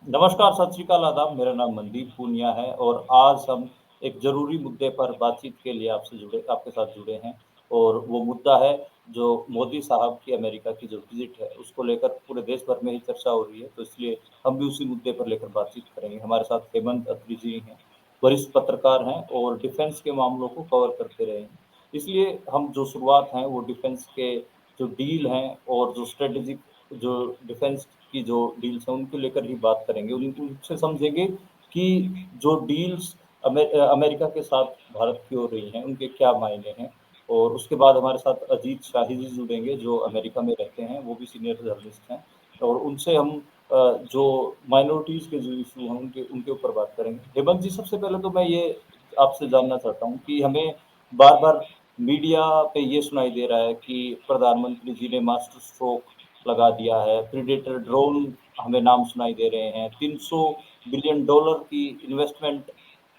नमस्कार, सत श्री अकाल, आदाब। मेरा नाम मनदीप पूनिया है और आज हम एक ज़रूरी मुद्दे पर बातचीत के लिए आपके साथ जुड़े हैं। और वो मुद्दा है जो मोदी साहब की अमेरिका की जो विज़िट है, उसको लेकर पूरे देश भर में ही चर्चा हो रही है, तो इसलिए हम भी उसी मुद्दे पर लेकर बातचीत करेंगे। हमारे साथ हेमंत अत्री जी हैं, वरिष्ठ पत्रकार हैं और डिफेंस के मामलों को कवर करते रहे हैं। इसलिए हम जो शुरुआत है वो डिफेंस के जो डील हैं और जो स्ट्रेटेजिक जो डिफेंस की जो डील्स हैं उनको लेकर ही बात करेंगे। उनसे समझेंगे कि जो डील्स अमेरिका के साथ भारत की हो रही हैं, उनके क्या मायने हैं। और उसके बाद हमारे साथ अजीत शाही जी जुड़ेंगे जो अमेरिका में रहते हैं, वो भी सीनियर जर्नलिस्ट हैं। और उनसे हम जो माइनॉरिटीज़ के जो इश्यू हैं उनके उनके ऊपर बात करेंगे। हेमंत जी, सबसे पहले तो मैं ये आपसे जानना चाहता हूँ कि हमें बार-बार मीडिया पे ये सुनाई दे रहा है कि प्रधानमंत्री जी ने मास्टर स्ट्रोक लगा दिया है, प्रीडेटर ड्रोन हमें नाम सुनाई दे रहे हैं, $300 बिलियन की इन्वेस्टमेंट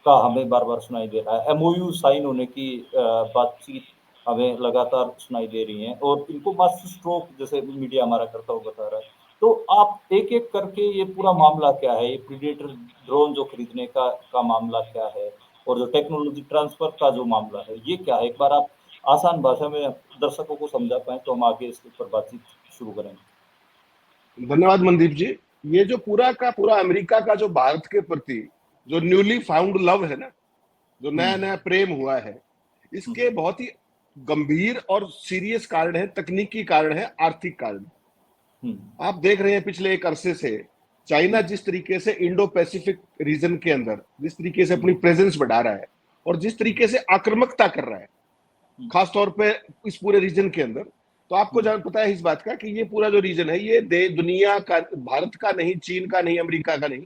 का हमें बार-बार सुनाई दे रहा है, एमओयू साइन होने की बातचीत हमें लगातार सुनाई दे रही है और इनको मास्टर स्ट्रोक जैसे मीडिया हमारा करता हुआ बता रहा है। तो आप एक-एक करके ये पूरा मामला क्या है? ये प्रीडेटर ड्रोन जो खरीदने का मामला क्या है? और जो टेक्नोलॉजी ट्रांसफर का जो मामला है, ये क्या है? एक बार आप आसान भाषा में दर्शकों को समझा पाएँ तो हम आगे इसके ऊपर बातचीत शुरू करेंगे। धन्यवाद मनदीप जी। ये जो पूरा का पूरा अमेरिका का जो भारत के प्रति जो न्यूली फाउंड लव है ना, जो हुँ, नया नया प्रेम हुआ है, हुँ, इसके बहुत ही गंभीर और सीरियस कारण है, तकनीकी कारण है, आर्थिक कारण। हुँ, आप देख रहे हैं पिछले एक अरसे से चाइना हुँ, जिस तरीके से इंडो पैसिफिक रीजन के अंदर जिस तरीके से हुँ, अपनी प्रेजेंस बढ़ा रहा है और जिस हुँ, तरीके से आक्रामकता कर रहा है, हुँ, खास तौर पे इस पूरे रीजन के अंदर। तो आपको हुँ, जान पता है इस बात का कि ये पूरा जो रीजन है ये दुनिया का, भारत का नहीं, चीन का नहीं, अमेरिका का नहीं,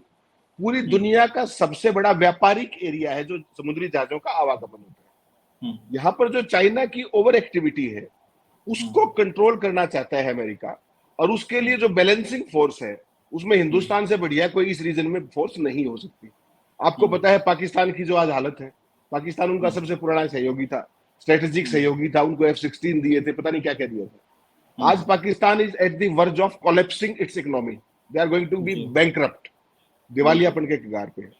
पूरी हुँ, दुनिया का सबसे बड़ा व्यापारिक एरिया है जो समुद्री जहाजों का आवागमन होता है। हुँ, यहाँ पर जो चाइना की ओवर एक्टिविटी है हुँ, उसको कंट्रोल करना चाहता है अमेरिका, और उसके लिए जो बैलेंसिंग फोर्स है उसमें हुँ, हिंदुस्तान से बढ़िया कोई इस रीजन में फोर्स नहीं हो सकती। आपको हुँ, पता है पाकिस्तान की जो आज हालत है, पाकिस्तान उनका हुँ, सबसे पुराना सहयोगी था, स्ट्रेटेजिक हुँ, सहयोगी था, उनको F-16 दिए थे, पता नहीं क्या क्या दिया था। हुँ, आज Pakistan is at the verge of collapsing its economy, they are going to be जी, बैंकरप्ट, बिल्कुल। दिवालियापन के कगार पे है।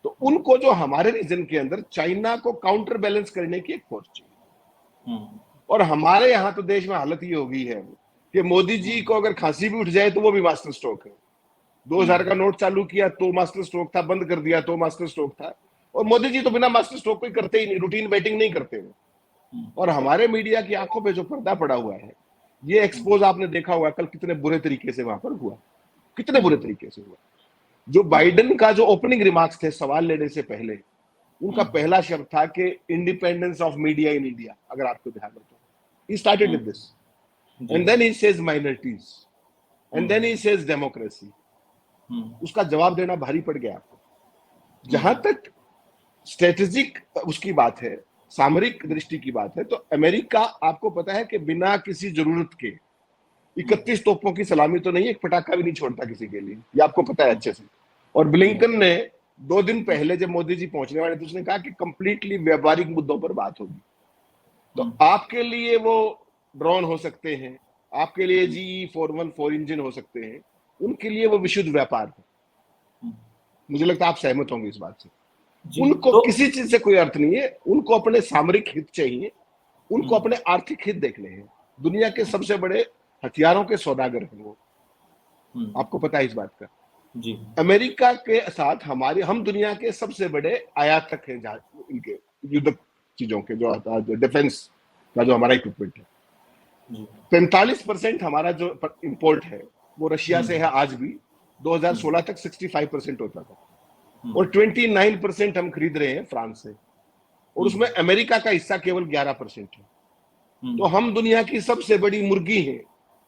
तो हुँ, उनको जो हमारे रीजन के अंदर चाइना को काउंटर बैलेंस करने की एक फोर्स चाहिए। हुँ, और हमारे यहाँ तो देश में हालत ये हो गई है कि मोदी हुँ, जी को अगर खांसी भी उठ जाए तो वो भी मास्टर स्ट्रोक है। हुँ, 2000 का नोट चालू किया तो मास्टर स्ट्रोक था, बंद कर दिया तो मास्टर स्ट्रोक था। और मोदी जी तो बिना मास्टर स्ट्रोक कोई करते ही नहीं, रूटीन बैटिंग नहीं करते वो। हुँ, और हमारे मीडिया की आंखों पे जो पर्दा पड़ा हुआ है, ये हुँ, एक्सपोज आपने देखा हुआ कल कितने बुरे तरीके से वहां पर हुआ, कितने हुँ, बुरे तरीके से हुआ। जो बाइडेन का जो ओपनिंग रिमार्क्स थे सवाल लेने से पहले, उनका हुँ, पहला शब्द था कि independence of media in India, अगर आपको ध्यान हो तो। He started hmm, with this g, and then he says minorities hmm, and then he says democracy. Hmm, उसका जवाब देना भारी पड़ गया आपको। हुँ, जहां तक स्ट्रेटेजिक उसकी बात है, सामरिक दृष्टि की बात है, तो अमेरिका आपको पता है कि बिना किसी जरूरत के हुँ, 31 तोपों की सलामी तो नहीं, एक पटाखा भी नहीं छोड़ता किसी के लिए, ये आपको पता है हुँ, अच्छे से। और जी, ब्लिंकन ने 2 दिन हुँ, पहले जब मोदी जी पहुंचने वाले थे उसने कहा कि कंप्लीटली व्यावहारिक मुद्दों पर बात होगी। तो हुँ, आपके लिए वो ड्रोन हो सकते हैं, आपके लिए हुँ, GE414 इंजन हो सकते हैं, उनके लिए वो विशुद्ध व्यापार है। हुँ, मुझे लगता है आप सहमत होंगे इस बात से। जी, उनको तो किसी चीज से कोई अर्थ नहीं है, उनको अपने सामरिक हित चाहिए, हुँ, उनको अपने आर्थिक हित देखने हैं। दुनिया के हुँ, सबसे बड़े हथियारों के सौदागर हैं वो, हुँ, आपको पता है इस बात का। जी, अमेरिका के साथ हमारे, हम दुनिया के सबसे बड़े आयातक हैं जहां इनके युद्ध चीजों के, जो डिफेंस का जो हमारा इक्विपमेंट है। जी, 45% हमारा जो इंपोर्ट है वो रशिया हुँ, से है आज भी। हुँ, 2016 तक 65% होता था, हुँ, और 29% हम खरीद रहे हैं फ्रांस से, और हुँ, उसमें अमेरिका का हिस्सा केवल 11% है। हुँ, तो हम दुनिया की सबसे बड़ी मुर्गी हैं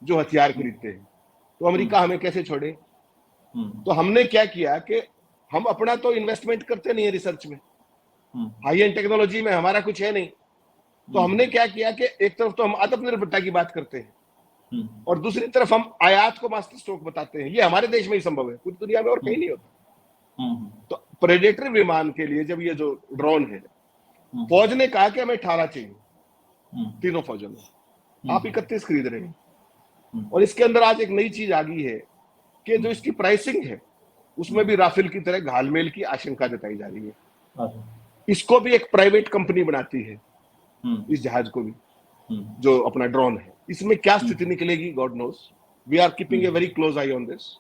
जो हथियार हुँ, खरीदते हैं, तो हुँ, अमेरिका हमें कैसे छोड़े। हुँ, तो हमने क्या किया कि हम अपना तो इन्वेस्टमेंट करते नहीं है रिसर्च में, हुँ, हाई एंड टेक्नोलॉजी में हमारा कुछ है नहीं। तो हुँ, हमने क्या किया कि एक तरफ तो हम आत्मनिर्भरता की बात करते हैं, हुँ, और दूसरी तरफ हम आयात को मास्टर स्ट्रोक बताते हैं। ये हमारे देश में ही संभव है, पूरी दुनिया में और हुँ, कहीं नहीं होता। हुँ, तो प्रेडेटरी विमान के लिए जब ये जो ड्रोन है, हुँ, फौज ने कहा कि हमें 18 चाहिए, हुँ, तीनों फौजों में। हुँ, आप 31 खरीद रहे हैं। हुँ, और इसके अंदर आज एक नई चीज आ गई है कि जो इसकी प्राइसिंग है उसमें भी राफेल की तरह घालमेल की आशंका जताई जा रही है। अच्छा। इसको भी एक प्राइवेट कंपनी बनाती है, हम्म। इस जहाज को भी, हम्म। जो अपना ड्रोन है। इसमें क्या स्थिति हम्म। निकलेगी, God knows. We are keeping a हम्म। Very close eye on this.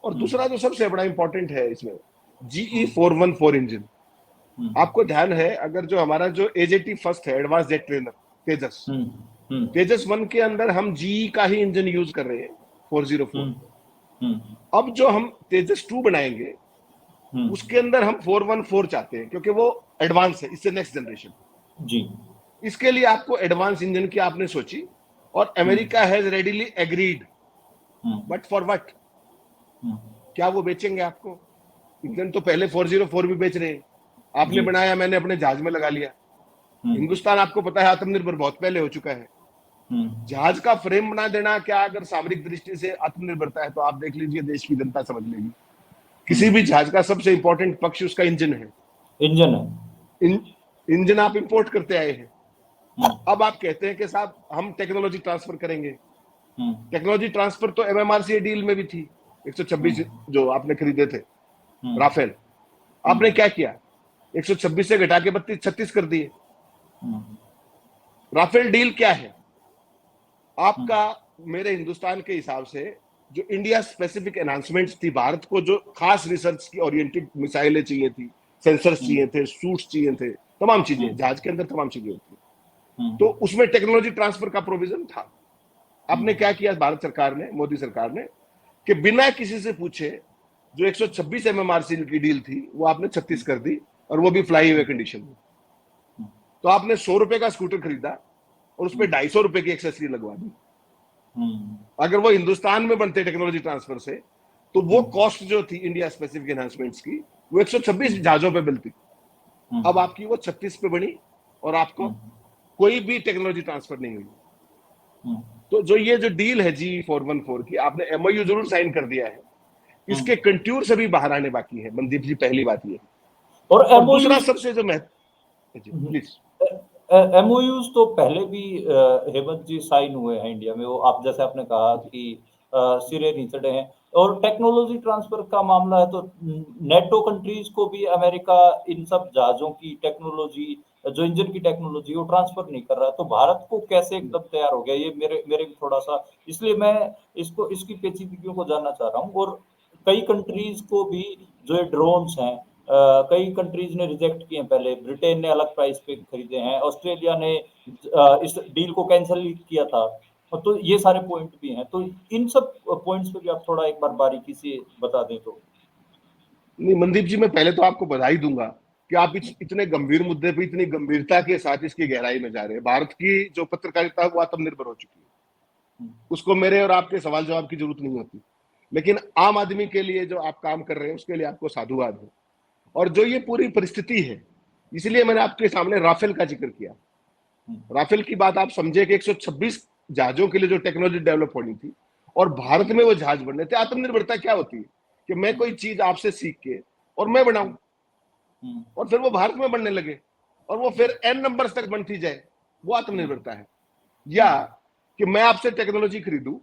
और दूसरा हम्म। जो सबसे बड़ा इंपॉर्टेंट है इसमें, GE हम्म। 414 इंजन। हम्म। आपको ध्यान है, अगर जो हमारा जो AJT फर्स्ट है, एडवांस जेट ट्रेनर, तेजस, हम्म। हम्म। तेजस 1 के अंदर हम GE का ही इंजन यूज कर रहे हैं, 404। हम्म। हम्म। अब जो हम तेजस 2 बनाएंगे, हम्म। उसके अंदर हम 414 चाहते हैं, क्योंकि वो एडवांस है, इससे नेक्स्ट जनरेशन। जी। इसके लिए आपको एडवांस इंजन की आपने सोची, और hmm. America has readily agreed. Hmm. But for what? Hmm. क्या वो बेचेंगे आपको? इंजन तो पहले 404 भी बेच रहे हैं। आपने जी। बनाया, मैंने अपने जहाज में लगा लिया। हम्म। हिंदुस्तान, आपको पता है, आत्मनिर्भर बहुत पहले हो चुका है। हम्म। जहाज का फ्रेम बना देना क्या अगर सामरिक दृष्टि से आत्मनिर्भरता है, तो आप देख लीजिए देश की जनता समझ लेगी। किसी हम्म। भी जहाज का सबसे इंपॉर्टेंट पक्ष उसका इंजन है। इंजन है। इंजन आप इंपोर्ट करते आए हैं। हम्म। अब आप कहते हैं कि साहब हम टेक्नोलॉजी ट्रांसफर करेंगे। हम्म। टेक्नोलॉजी ट्रांसफर तो MMRCA डील में भी थी, 126 हम्म। जो आपने खरीदे थे हम्म। राफेल। आपने क्या किया? 126 से घटा के 32 36 कर दिए। हम्म। राफेल डील क्या है हम्म। आपका? मेरे हिंदुस्तान के हिसाब से जो इंडिया स्पेसिफिक एनहांसमेंट्स थी, भारत को जो खास रिसर्च की ओरिएंटेड मिसाइलें चाहिए थी, सेंसर्स चाहिए थे, सूट्स चाहिए थे, तमाम चीजें हम्म। जहाज के अंदर तमाम चीजें होती, तो हम्म। उसमें टेक्नोलॉजी ट्रांसफर का प्रोविजन था। आपने हम्म। क्या किया भारत सरकार ने, मोदी सरकार ने, कि बिना किसी से पूछे जो 126 MMRC की डील थी, वो आपने 36 कर दी, और वो भी फ्लाई हुए कंडीशन में। तो आपने 100 रुपए का स्कूटर खरीदा और उस पर 250 रुपए की एक्सेसरी लगवा दी। हम्म। अगर वो हिंदुस्तान में बनते टेक्नोलॉजी ट्रांसफर से, तो वो कॉस्ट जो थी इंडिया स्पेसिफिक एनहांसमेंट्स की, वो 126 जहाजों पे मिलती। अब आपकी वो 36 पे बनी, और आपको कोई भी टेक्नोलॉजी ट्रांसफर नहीं हुई। तो जो ये जो डील है GE 414 की, आपने MOU जरूर साइन कर दिया है, इसके कंट्यूर से भी बाहर आने बाकी है, मनदीप जी, पहली बात ये। और और एमओयू दूसरा सबसे जो महत्व, जी प्लीज। एमओयूज तो पहले भी हेमंत जी साइन हुए हैं इंडिया में, वो आप जैसे आपने कहा कि सिरे नहीं चढ़े हैं। और टेक्नोलॉजी ट्रांसफर का मामला है तो नेटो कंट्रीज को भी अमेरिका इन सब जहाजों की टेक्नोलॉजी, जो इंजन की टेक्नोलॉजी, वो ट्रांसफर नहीं कर रहा है, तो भारत को कैसे एकदम तैयार हो गया, ये मेरे मेरे भी थोड़ा सा, इसलिए मैं इसकी पेचीदगियों को जानना चाह रहा हूँ। और कई कंट्रीज को भी जो ये ड्रोन्स हैं, कई कंट्रीज ने रिजेक्ट किए हैं, पहले ब्रिटेन ने अलग प्राइस पे खरीदे हैं, ऑस्ट्रेलिया ने इस डील को कैंसिल किया था। तो ये सारे पॉइंट भी हैं, तो इन सब पॉइंट्स पे भी आप थोड़ा एक बार बारीकी से बता दें तो। नहीं मनदीप जी, मैं पहले तो आपको बधाई दूंगा कि आप इतने गंभीर मुद्दे पे इतनी गंभीरता के साथ इसकी गहराई में जा रहे हैं। भारत की जो पत्रकारिता है वो आत्मनिर्भर हो चुकी है, उसको मेरे और आपके सवाल जवाब की जरूरत नहीं होती। लेकिन आम आदमी के लिए जो आप काम कर रहे हैं, उसके लिए आपको साधुवाद है। और जो ये पूरी परिस्थिति है, इसलिए मैंने आपके सामने राफेल का जिक्र किया। राफेल की बात आप समझे कि 126 जहाजों के लिए जो टेक्नोलॉजी डेवलप होनी थी, और भारत में वो जहाज बनने थे। आत्मनिर्भरता क्या होती है कि मैं कोई चीज आपसे सीख के और मैं बनाऊं, और फिर वो भारत में बनने लगे, और वो फिर N नंबर्स तक बनती जाए, वो आत्मनिर्भरता है। या कि मैं आपसे टेक्नोलॉजी खरीदूं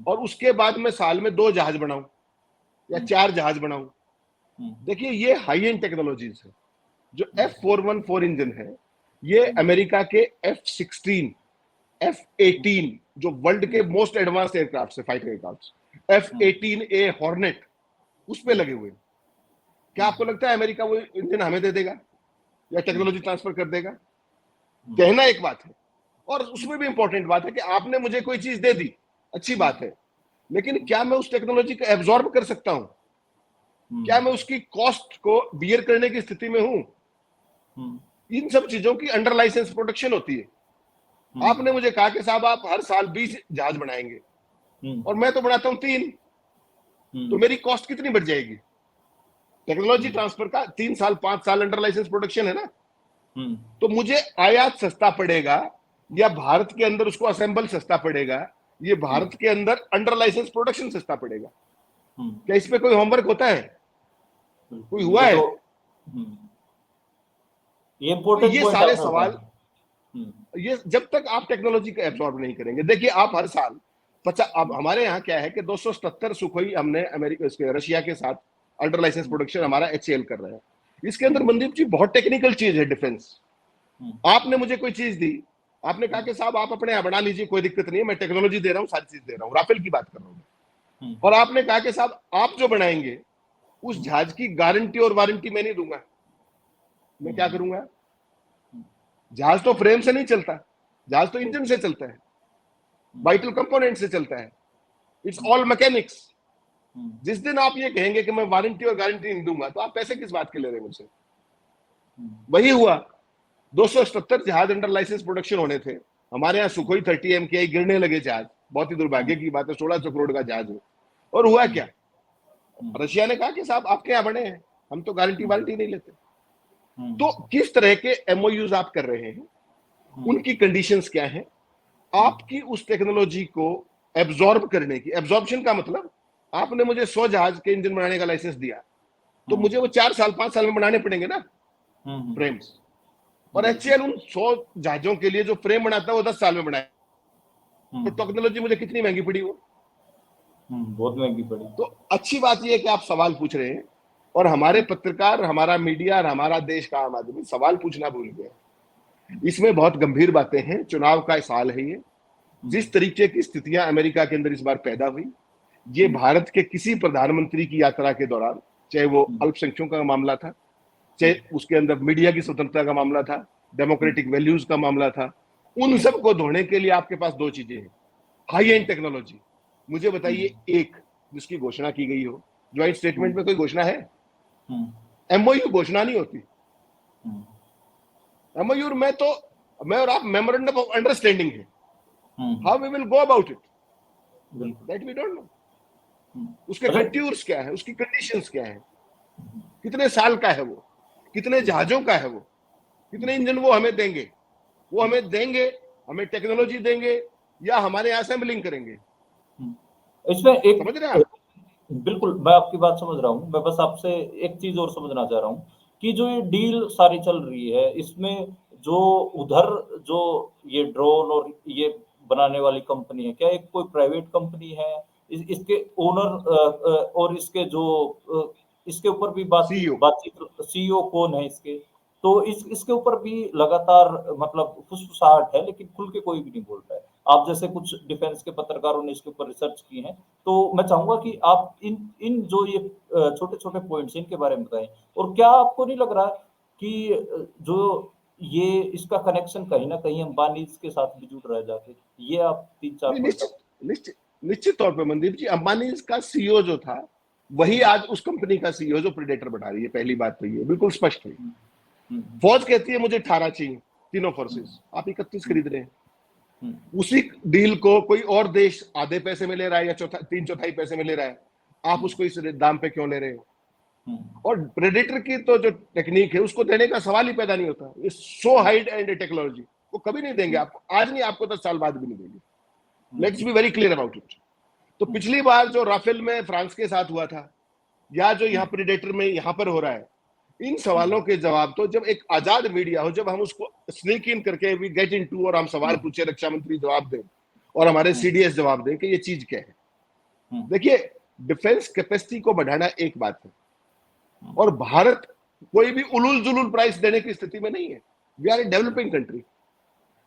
और उसके बाद मैं साल में 2 जहाज बनाऊं या 4 जहाज बनाऊं। देखिए, ये हाई एंड टेक्नोलॉजीज है। जो F414 इंजन है, ये अमेरिका के F16, F18, जो वर्ल्ड के मोस्ट एडवांस एयरक्राफ्ट है, फाइटर एयरक्राफ्ट, F18A हॉर्नेट, उस पे लगे हुए हैं। क्या आपको लगता है अमेरिका वो इंजन हमें दे देगा या टेक्नोलॉजी ट्रांसफर कर देगा? कहना एक बात है, और उसमें भी इंपॉर्टेंट बात है कि आपने मुझे कोई चीज दे दी, अच्छी बात है, लेकिन क्या मैं उस टेक्नोलॉजी को एब्जॉर्ब कर सकता हूं? क्या मैं उसकी कॉस्ट को बियर करने की स्थिति में हूं? इन सब चीजों की अंडर लाइसेंस प्रोटेक्शन होती है। आपने मुझे कहा कि साहब आप हर साल 20 जहाज बनाएंगे, और मैं तो बनाता हूं 3, तो मेरी कॉस्ट कितनी बढ़ जाएगी? टेक्नोलॉजी ट्रांसफर का 3 साल 5 साल अंडर लाइसेंस प्रोटेक्शन है ना। तो मुझे आयात सस्ता पड़ेगा या भारत के अंदर उसको असेंबल सस्ता पड़ेगा? ये भारत के अंदर अंडर लाइसेंस प्रोडक्शन सस्ता पड़ेगा। क्या इस पे कोई होमवर्क होता है? कोई हुआ है? ये तो इंपॉर्टेंट ये पॉइंट सारे आपने सवाल, बताया। ये जब तक आप टेक्नोलॉजी को एब्जॉर्ब नहीं करेंगे, देखिए आप हर साल अब हमारे यहाँ क्या है कि 277 सुखोई हमने अमेरिका, रशिया के साथ अंडर लाइसेंस प्रोडक्शन हमारा HAL कर रहा है। इसके अंदर मनदीप जी बहुत टेक्निकल चीज है डिफेंस। आपने मुझे कोई चीज दी, आपने कहा कि साहब आप अपने यहाँ बना लीजिए, कोई दिक्कत नहीं है, मैं टेक्नोलॉजी दे रहा हूँ, सारी चीज दे रहा हूँ, राफेल की बात कर रहा हूँ। और आपने कहा कि साहब आप जो बनाएंगे उस जहाज की गारंटी और वारंटी मैं नहीं दूंगा। मैं क्या करूंगा? जहाज तो फ्रेम से नहीं चलता, जहाज तो इंजन से चलता है, वाइटल कंपोनेंट से चलता है, इट्स ऑल मैकेनिक्स। जिस दिन आप ये कहेंगे कि मैं वारंटी और गारंटी नहीं दूंगा, तो आप पैसे किस बात के ले रहे हैं मुझसे? वही हुआ, 277 जहाज अंडर लाइसेंस प्रोडक्शन होने थे। हमारे यहाँ सुखोई 30 MKI गिरने लगे जहाज, बहुत ही दुर्भाग्य की बात है, 1600 करोड़ का जहाज है। और हुआ क्या? रशिया ने कहा कि साहब आपके यहाँ बने हैं, हम तो गारंटी वारंटी नहीं लेते। तो किस तरह के MOUs आप कर रहे हैं, उनकी कंडीशंस क्या है, आपकी उस टेक्नोलॉजी को एब्जॉर्ब करने की। एब्जॉर्प्शन का मतलब, आपने मुझे 100 जहाज के इंजन बनाने का लाइसेंस दिया, तो मुझे वो 4 साल 5 साल में बनाने पड़ेंगे ना फ्रेम्स। और HAL उन 100 जहाजों के लिए जो फ्रेम बनाता है वो 10 साल में बनाए। तो टेक्नोलॉजी मुझे कितनी महंगी पड़ी वो? बहुत महंगी पड़ी। तो अच्छी बात यह है कि आप सवाल पूछ रहे हैं, और हमारे पत्रकार, हमारा मीडिया और हमारा देश का आम आदमी सवाल पूछना भूल गया। इसमें बहुत गंभीर बातें हैं। चुनाव का साल है ये। जिस तरीके की स्थितियां अमेरिका के अंदर इस बार पैदा हुई, ये भारत के किसी प्रधानमंत्री की यात्रा के दौरान, चाहे वो अल्पसंख्यकों का मामला था, चाहे उसके अंदर मीडिया की स्वतंत्रता का मामला था, डेमोक्रेटिक वैल्यूज का मामला था, उन सब को धोने के लिए आपके पास दो चीजें हैं। High and technology. मुझे बताइए एक जिसकी घोषणा की गई हो। ज्वाइंट स्टेटमेंट में कोई घोषणा है? MOU घोषणा नहीं होती। MOU में तो मैं और आप मेमोरेंडम ऑफ अंडरस्टैंडिंग है। How we will go about it, that we don't know. उसके कंट्यूर्स क्या है, उसकी कंडीशंस क्या है, कितने साल का है वो, कितने जहाजों का है वो, कितने इंजन वो हमें देंगे, हमें टेक्नोलॉजी देंगे, या हमारे यहाँ असेंबलिंग करेंगे। इसमें एक, समझ रहे हैं आप? बिल्कुल मैं आपकी बात समझ रहा हूँ। मैं बस आपसे एक चीज और समझना चाह रहा हूँ कि जो ये डील सारी चल रही है, इसमें जो उधर जो ये ड्रोन और ये बनाने वाली कंपनी है, क्या एक कोई प्राइवेट कंपनी है? इसके ओनर और इसके जो इसके ऊपर भी CEO बातचीत CEO कौन है इसके? तो इसके ऊपर भी लगातार मतलब फुसफुसाहट है, लेकिन खुल के कोई भी नहीं बोल रहा है। आप जैसे कुछ डिफेंस के पत्रकारों ने इसके ऊपर रिसर्च की है, तो मैं चाहूंगा कि आप इन इन जो ये छोटे-छोटे पॉइंट्स इनके बारे में बताएं। और क्या आपको नहीं लग रहा कि जो ये इसका कनेक्शन कहीं ना कहीं अंबानी के साथ भी जुड़ रहा है जाके? ये आप 3-4 पॉइंट। निश्चित निश्चित निश्चित तौर पे मनदीप जी, अंबानी का CEO जो था वही आज उस कंपनी का CEO जो प्रेडेटर बना रही है। पहली बात तो ये बिल्कुल स्पष्ट है। फौज कहती है मुझे 18 चाहिए, तीनों फोर्सेस, आप 31 खरीद रहे हैं। उसी डील को कोई और देश आधे पैसे में ले रहा है या 3/4 पैसे में ले रहा है, आप उसको इस दाम पे क्यों ले रहे हो? और प्रेडेटर की तो जो टेक्निक है उसको देने का सवाल ही पैदा नहीं होता। ये सो हाइड एंड टेक्नोलॉजी वो कभी नहीं देंगे आपको, आज नहीं, आपको 10 साल बाद भी नहीं देंगे। Let's be very clear about it. तो पिछली बार जो राफेल में फ्रांस के साथ हुआ था, या जो यहाँ प्रेडेटर में यहाँ पर हो रहा है, इन सवालों के जवाब तो जब एक आजाद मीडिया हो, जब हम उसको स्नीक इन करके वी गेट इनटू और हम सवाल पूछे, रक्षा मंत्री जवाब दें और हमारे CDS जवाब दें कि ये चीज क्या है। देखिए, डिफेंस कैपेसिटी को बढ़ाना एक बात है, और भारत कोई भी उलूल जुलूल प्राइस देने की स्थिति में नहीं है। We are a developing country.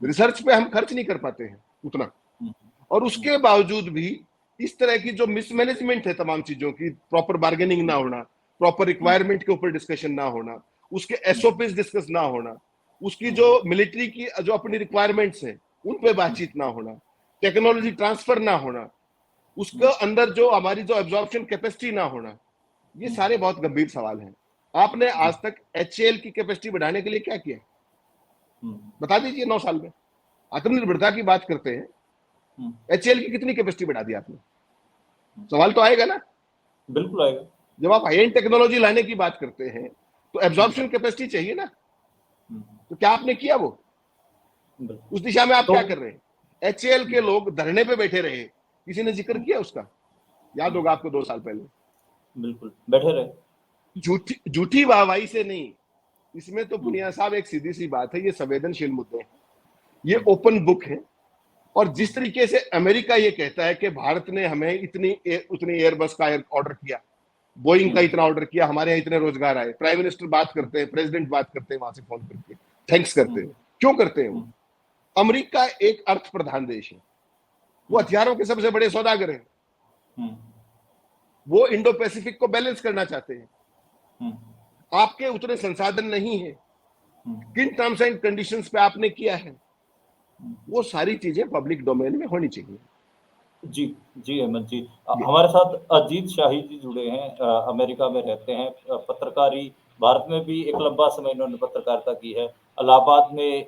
Research पे हम खर्च नहीं कर पाते हैं उतना, और उसके बावजूद भी इस तरह की जो मिसमैनेजमेंट है तमाम चीजों की, प्रॉपर बार्गेनिंग ना होना, प्रॉपर रिक्वायरमेंट के ऊपर डिस्कशन ना होना, उसके SOPs डिस्कस ना होना, उसकी जो मिलिट्री की जो अपनी रिक्वायरमेंट्स हैं उन पे बातचीत ना होना, टेक्नोलॉजी ट्रांसफर ना होना, उसके अंदर जो हमारी जो एब्जॉर्प्शन कैपेसिटी ना होना, ये सारे बहुत गंभीर सवाल हैं। आपने आज तक HAL की कैपेसिटी बढ़ाने के लिए क्या किया? बता दीजिए। 9 साल में आत्मनिर्भरता की बात करते हैं, HAL की कितनी कैपेसिटी बढ़ा दी आपने? सवाल तो आएगा ना। बिल्कुल आएगा। जब आप हाई एंड टेक्नोलॉजी लाने की बात करते हैं तो एब्जॉर्प्शन कैपेसिटी चाहिए ना। तो क्या आपने किया? वो उस दिशा में आप क्या कर रहे हैं? HAL के लोग धरने पे बैठे रहे, किसी ने जिक्र किया उसका? याद होगा आपको 2 साल पहले। बिल्कुल बैठे रहे। झूठी वाहवाही से नहीं। इसमें तो पुनिया साहब एक सीधी सी बात है, ये संवेदनशील मुद्दे हैं, ये ओपन बुक है। और जिस तरीके से अमेरिका ये कहता है कि भारत ने हमें उतनी एयरबस का ऑर्डर किया, बोइंग का इतना ऑर्डर किया, हमारे यहाँ इतने रोजगार आए। प्राइम मिनिस्टर बात करते हैं, प्रेसिडेंट बात करते हैं वहां से फोन करके, थैंक्स करते हैं। क्यों करते हैं वो? अमेरिका एक अर्थ प्रधान देश है, वो हथियारों के सबसे बड़े सौदागर हैं, वो इंडो पैसिफिक को बैलेंस करना चाहते हैं। आपके उतने संसाधन नहीं है, किन टर्म्स एंड कंडीशंस पे आपने किया है, वो सारी चीजें पब्लिक डोमेन में होनी चाहिए। जी, जी हेमंत जी। हमारे साथ अजीत शाही जी जुड़े हैं, अमेरिका में रहते हैं, पत्रकारी, भारत में भी एक लंबा समय इन्होंने पत्रकारिता की है। इलाहाबाद में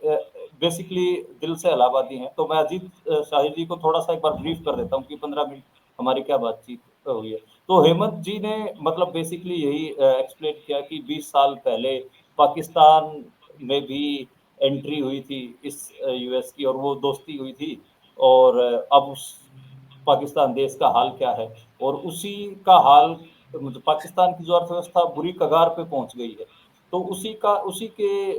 बेसिकली दिल से इलाहाबादी हैं। तो मैं अजीत शाही जी को थोड़ा-सा एक बार ब्रीफ कर देता हूँ कि 15 मिनट हमारी क्या बातचीत हुई है। तो हेमंत जी ने मतलब बेसिकली यही एक्सप्लेन किया कि 20 साल पहले पाकिस्तान में भी एंट्री हुई थी इस यूएस की, और वो दोस्ती हुई थी, और अब उस पाकिस्तान देश का हाल क्या है, और उसी का हाल मतलब पाकिस्तान की जो अर्थव्यवस्था बुरी कगार पे पहुंच गई है, तो उसी के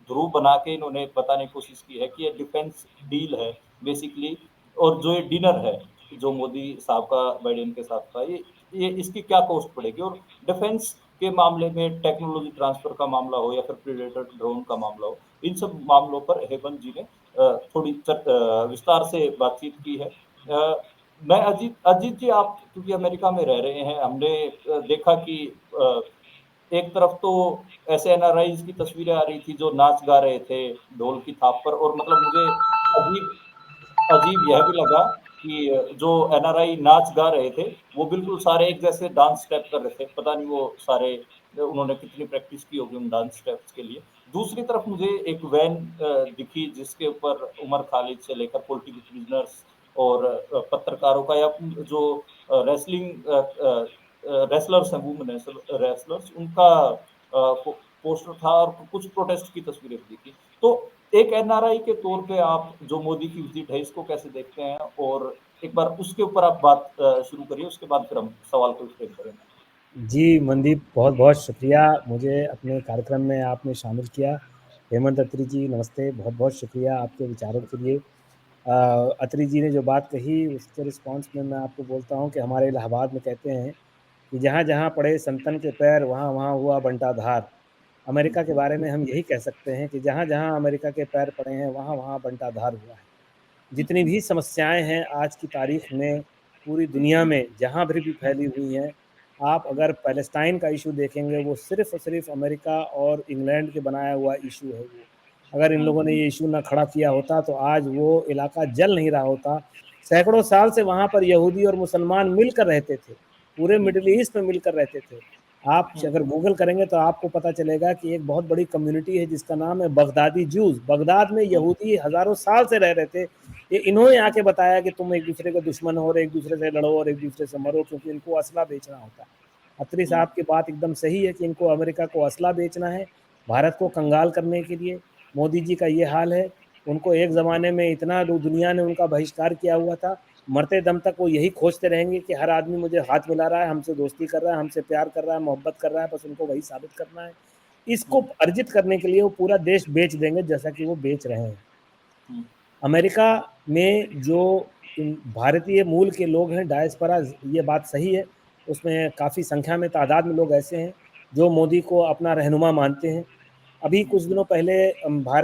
ध्रुव बना के इन्होंने बताने की कोशिश की है कि ये डिफेंस डील है बेसिकली, और जो ये डिनर है जो मोदी साहब का बाइडेन के साथ था, ये इसकी क्या कॉस्ट पड़ेगी, और डिफेंस के मामले में टेक्नोलॉजी ट्रांसफर का मामला हो या फिर प्रीडेटर ड्रोन का मामला हो, इन सब मामलों पर हेमंत जी ने थोड़ी विस्तार से बातचीत की है। मैं अजीत अजीत जी, आप क्योंकि अमेरिका में रह रहे हैं, हमने देखा कि एक तरफ तो ऐसे एनआरआईज़ की तस्वीरें आ रही थी जो नाच गा रहे थे ढोल की थाप पर, और मतलब मुझे अजीब अजीब यह भी लगा कि जो एनआरआई नाच गा रहे थे, वो बिल्कुल सारे एक जैसे डांस स्टेप कर रहे थे। पता नहीं वो सारे उन्होंने कितनी प्रैक्टिस की होगी उन डांस स्टेप्स के लिए। दूसरी तरफ मुझे एक वैन दिखी जिसके ऊपर उमर खालिद से लेकर पॉलिटिकल प्रिजनर्स और पत्रकारों का, या जो रेसलिंग रेसलर्स हैं, वुमेन रेसलर्स, उनका पोस्टर था, और कुछ प्रोटेस्ट की तस्वीरें भी दिखी। तो एक एनआरआई के तौर पे आप जो मोदी की विजिट है इसको कैसे देखते हैं, और एक बार उसके ऊपर आप बात शुरू करिए, उसके बाद फिर हम सवाल को फ्रेम करेंगे। जी मनदीप, बहुत बहुत शुक्रिया मुझे अपने कार्यक्रम में आपने शामिल किया। हेमंत अत्री जी नमस्ते, बहुत बहुत शुक्रिया आपके विचारों के लिए। अत्री जी ने जो बात कही उसके रिस्पॉन्स में मैं आपको बोलता हूँ कि हमारे इलाहाबाद में कहते हैं कि जहाँ जहाँ पड़े संतन के पैर वहाँ वहाँ हुआ बंटाधार। अमेरिका के बारे में हम यही कह सकते हैं कि जहाँ जहाँ अमेरिका के पैर पड़े हैं वहाँ वहाँ बंटाधार हुआ है। जितनी भी समस्याएं हैं आज की तारीख में पूरी दुनिया में जहाँ भी फैली हुई हैं, आप अगर पैलेस्टाइन का इशू देखेंगे वो सिर्फ और सिर्फ अमेरिका और इंग्लैंड के बनाया हुआ इशू है। वो अगर इन लोगों ने ये इशू ना खड़ा किया होता तो आज वो इलाका जल नहीं रहा होता। सैकड़ों साल से वहाँ पर यहूदी और मुसलमान मिलकर रहते थे, पूरे मिडिल ईस्ट में मिलकर रहते थे। आप अगर गूगल करेंगे तो आपको पता चलेगा कि एक बहुत बड़ी कम्युनिटी है जिसका नाम है बगदादी जूस। बगदाद में यहूदी हज़ारों साल से रह रहे थे। ये इन्होंने आके बताया कि तुम एक दूसरे के दुश्मन हो और एक दूसरे से लड़ो और एक दूसरे से मरो, क्योंकि इनको असला बेचना होता है। अत्री साहब की बात एकदम सही है कि इनको अमेरिका को असला बेचना है, भारत को कंगाल करने के लिए। मोदी जी का ये हाल है। उनको एक ज़माने में इतना दुनिया ने उनका बहिष्कार किया हुआ था, मरते दम तक वो यही खोजते रहेंगे कि हर आदमी मुझे हाथ मिला रहा है, हमसे दोस्ती कर रहा है, हमसे प्यार कर रहा है, मोहब्बत कर रहा है, बस उनको वही साबित करना है। इसको अर्जित करने के लिए वो पूरा देश बेच देंगे जैसा कि वो बेच रहे हैं। अमेरिका में जो भारतीय मूल के लोग हैं, डायस्पोरा, ये बात सही है, उसमें काफ़ी संख्या में तादाद में लोग ऐसे हैं जो मोदी को अपना रहनुमा मानते हैं। अभी कुछ दिनों पहले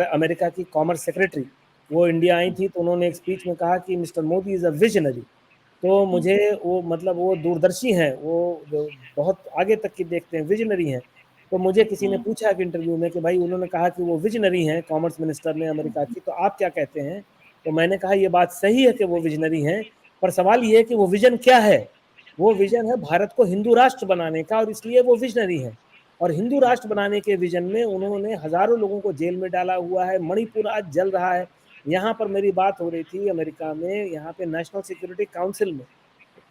अमेरिका की कॉमर्स सेक्रेटरी वो इंडिया आई थी, तो उन्होंने एक स्पीच में कहा कि mister Modi is a visionary. तो मुझे वो मतलब वो दूरदर्शी हैं, वो बहुत आगे तक की देखते हैं, विजनरी हैं। तो मुझे किसी ने पूछा कि इंटरव्यू में कि भाई उन्होंने कहा कि वो विजनरी हैं, कॉमर्स मिनिस्टर ने अमेरिका की, तो आप क्या कहते हैं? तो मैंने कहा ये बात सही है कि वो विजनरी हैं, पर सवाल ये है कि वो विजन क्या है? वो विजन है भारत को हिंदू राष्ट्र बनाने का, और इसलिए वो विजनरी हैं। और हिंदू राष्ट्र बनाने के विजन में उन्होंने हज़ारों लोगों को जेल में डाला हुआ है। मणिपुर आज जल रहा है। यहाँ पर मेरी बात हो रही थी अमेरिका में, यहाँ पे नेशनल सिक्योरिटी काउंसिल में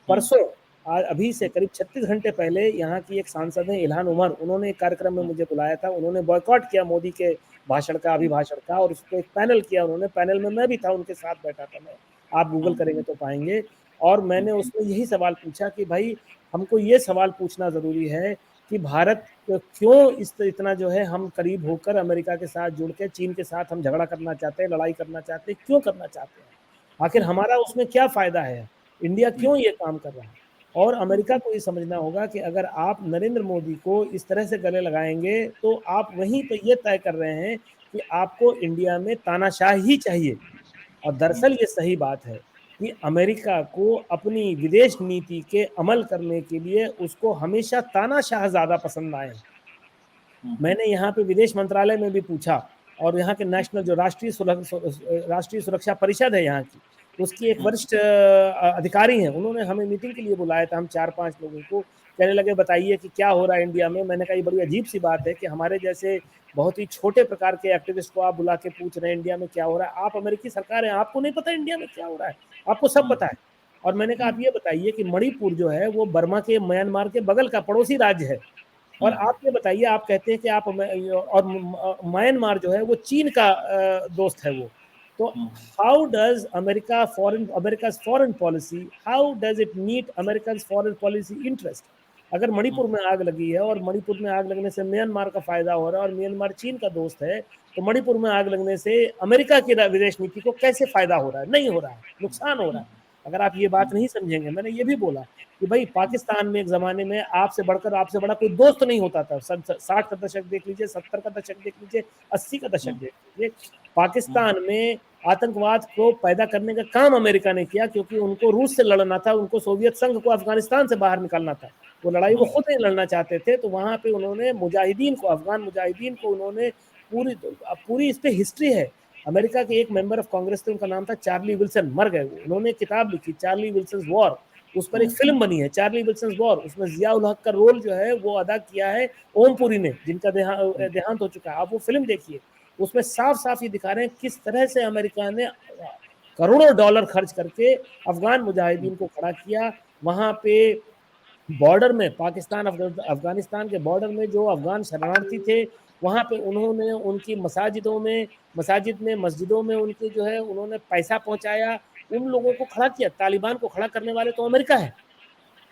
परसों, अभी से करीब 36 घंटे पहले यहाँ की एक सांसद हैं इल्हान उमर, उन्होंने एक कार्यक्रम में मुझे बुलाया था। उन्होंने बॉयकॉट किया मोदी के भाषण का, अभिभाषण का, और उसको एक पैनल किया उन्होंने। पैनल में मैं भी था, उनके साथ बैठा था मैं, आप गूगल करेंगे तो पाएंगे। और मैंने उसमें यही सवाल पूछा कि भाई हमको ये सवाल पूछना ज़रूरी है कि भारत क्यों इतना जो है हम करीब होकर अमेरिका के साथ जुड़ के चीन के साथ हम झगड़ा करना चाहते हैं, लड़ाई करना चाहते हैं, क्यों करना चाहते हैं? आखिर हमारा उसमें क्या फ़ायदा है? इंडिया क्यों ये काम कर रहा है? और अमेरिका को ये समझना होगा कि अगर आप नरेंद्र मोदी को इस तरह से गले लगाएंगे तो आप वहीं पे ये तय कर रहे हैं कि आपको इंडिया में तानाशाह ही चाहिए। और दरअसल ये सही बात है कि अमेरिका को अपनी विदेश नीति के अमल करने के लिए उसको हमेशा तानाशाह ज़्यादा पसंद आए हैं। मैंने यहाँ पे विदेश मंत्रालय में भी पूछा, और यहाँ के नेशनल जो राष्ट्रीय सुरक्षा परिषद है यहाँ की, उसकी एक वरिष्ठ अधिकारी हैं, उन्होंने हमें मीटिंग के लिए बुलाया था, हम 4-5 लोगों को। कहने लगे बताइए कि क्या हो रहा है इंडिया में। मैंने कहा ये बड़ी अजीब सी बात है कि हमारे जैसे बहुत ही छोटे प्रकार के एक्टिविस्ट को आप बुला के पूछ रहे हैं इंडिया में क्या हो रहा है। आप अमेरिकी सरकार है, आपको नहीं पता इंडिया में क्या हो रहा है? आपको सब पता है। और मैंने कहा आप ये बताइए कि मणिपुर जो है वो बर्मा के, म्यांमार के बगल का पड़ोसी राज्य है, और आप ये बताइए, आप कहते हैं कि आप और म्यांमार जो है वो चीन का दोस्त है वो। तो how does America's foreign policy, how does it meet America's foreign policy interest? अगर मणिपुर में आग लगी है और मणिपुर में आग लगने से म्यांमार का फायदा हो रहा है और म्यांमार चीन का दोस्त है, तो मणिपुर में आग लगने से अमेरिका की विदेश नीति को कैसे फायदा हो रहा है? नहीं हो रहा है, नुकसान हो रहा है। अगर आप ये बात नहीं समझेंगे, मैंने ये भी बोला कि भाई पाकिस्तान में एक ज़माने में आपसे बढ़कर, आपसे बड़ा कोई दोस्त नहीं होता था। 60 का दशक देख लीजिए, 70 का दशक देख लीजिए, 80 का दशक देख लीजिए। पाकिस्तान में आतंकवाद को पैदा करने का काम अमेरिका ने किया, क्योंकि उनको रूस से लड़ना था, उनको सोवियत संघ को अफगानिस्तान से बाहर निकालना था। वो लड़ाई वो खुद नहीं लड़ना चाहते थे, तो वहाँ पे उन्होंने मुजाहिदीन को, अफगान मुजाहिदीन को उन्होंने पूरी इस पे हिस्ट्री है। अमेरिका के एक मेंबर ऑफ कांग्रेस थे, उनका नाम था चार्ली विल्सन, मर गए वो। उन्होंने किताब लिखी चार्ली विल्सन्स वॉर, उस पर एक फिल्म बनी है चार्ली विल्सन्स वॉर। उसमें जिया उल हक का रोल जो है वो अदा किया है ओमपुरी ने, जिनका देहांत हो चुका है। आप वो फिल्म देखिए, उसमें साफ साफ ये दिखा रहे हैं किस तरह से अमेरिका ने करोड़ों डॉलर खर्च करके अफगान मुजाहिदीन को खड़ा किया। वहां पे बॉर्डर में, पाकिस्तान अफगानिस्तान के बॉर्डर में जो अफगान शरणार्थी थे, वहाँ पे उन्होंने उनकी मस्जिदों में उनके जो है उन्होंने पैसा पहुंचाया, उन लोगों को खड़ा किया। तालिबान को खड़ा करने वाले तो अमेरिका है।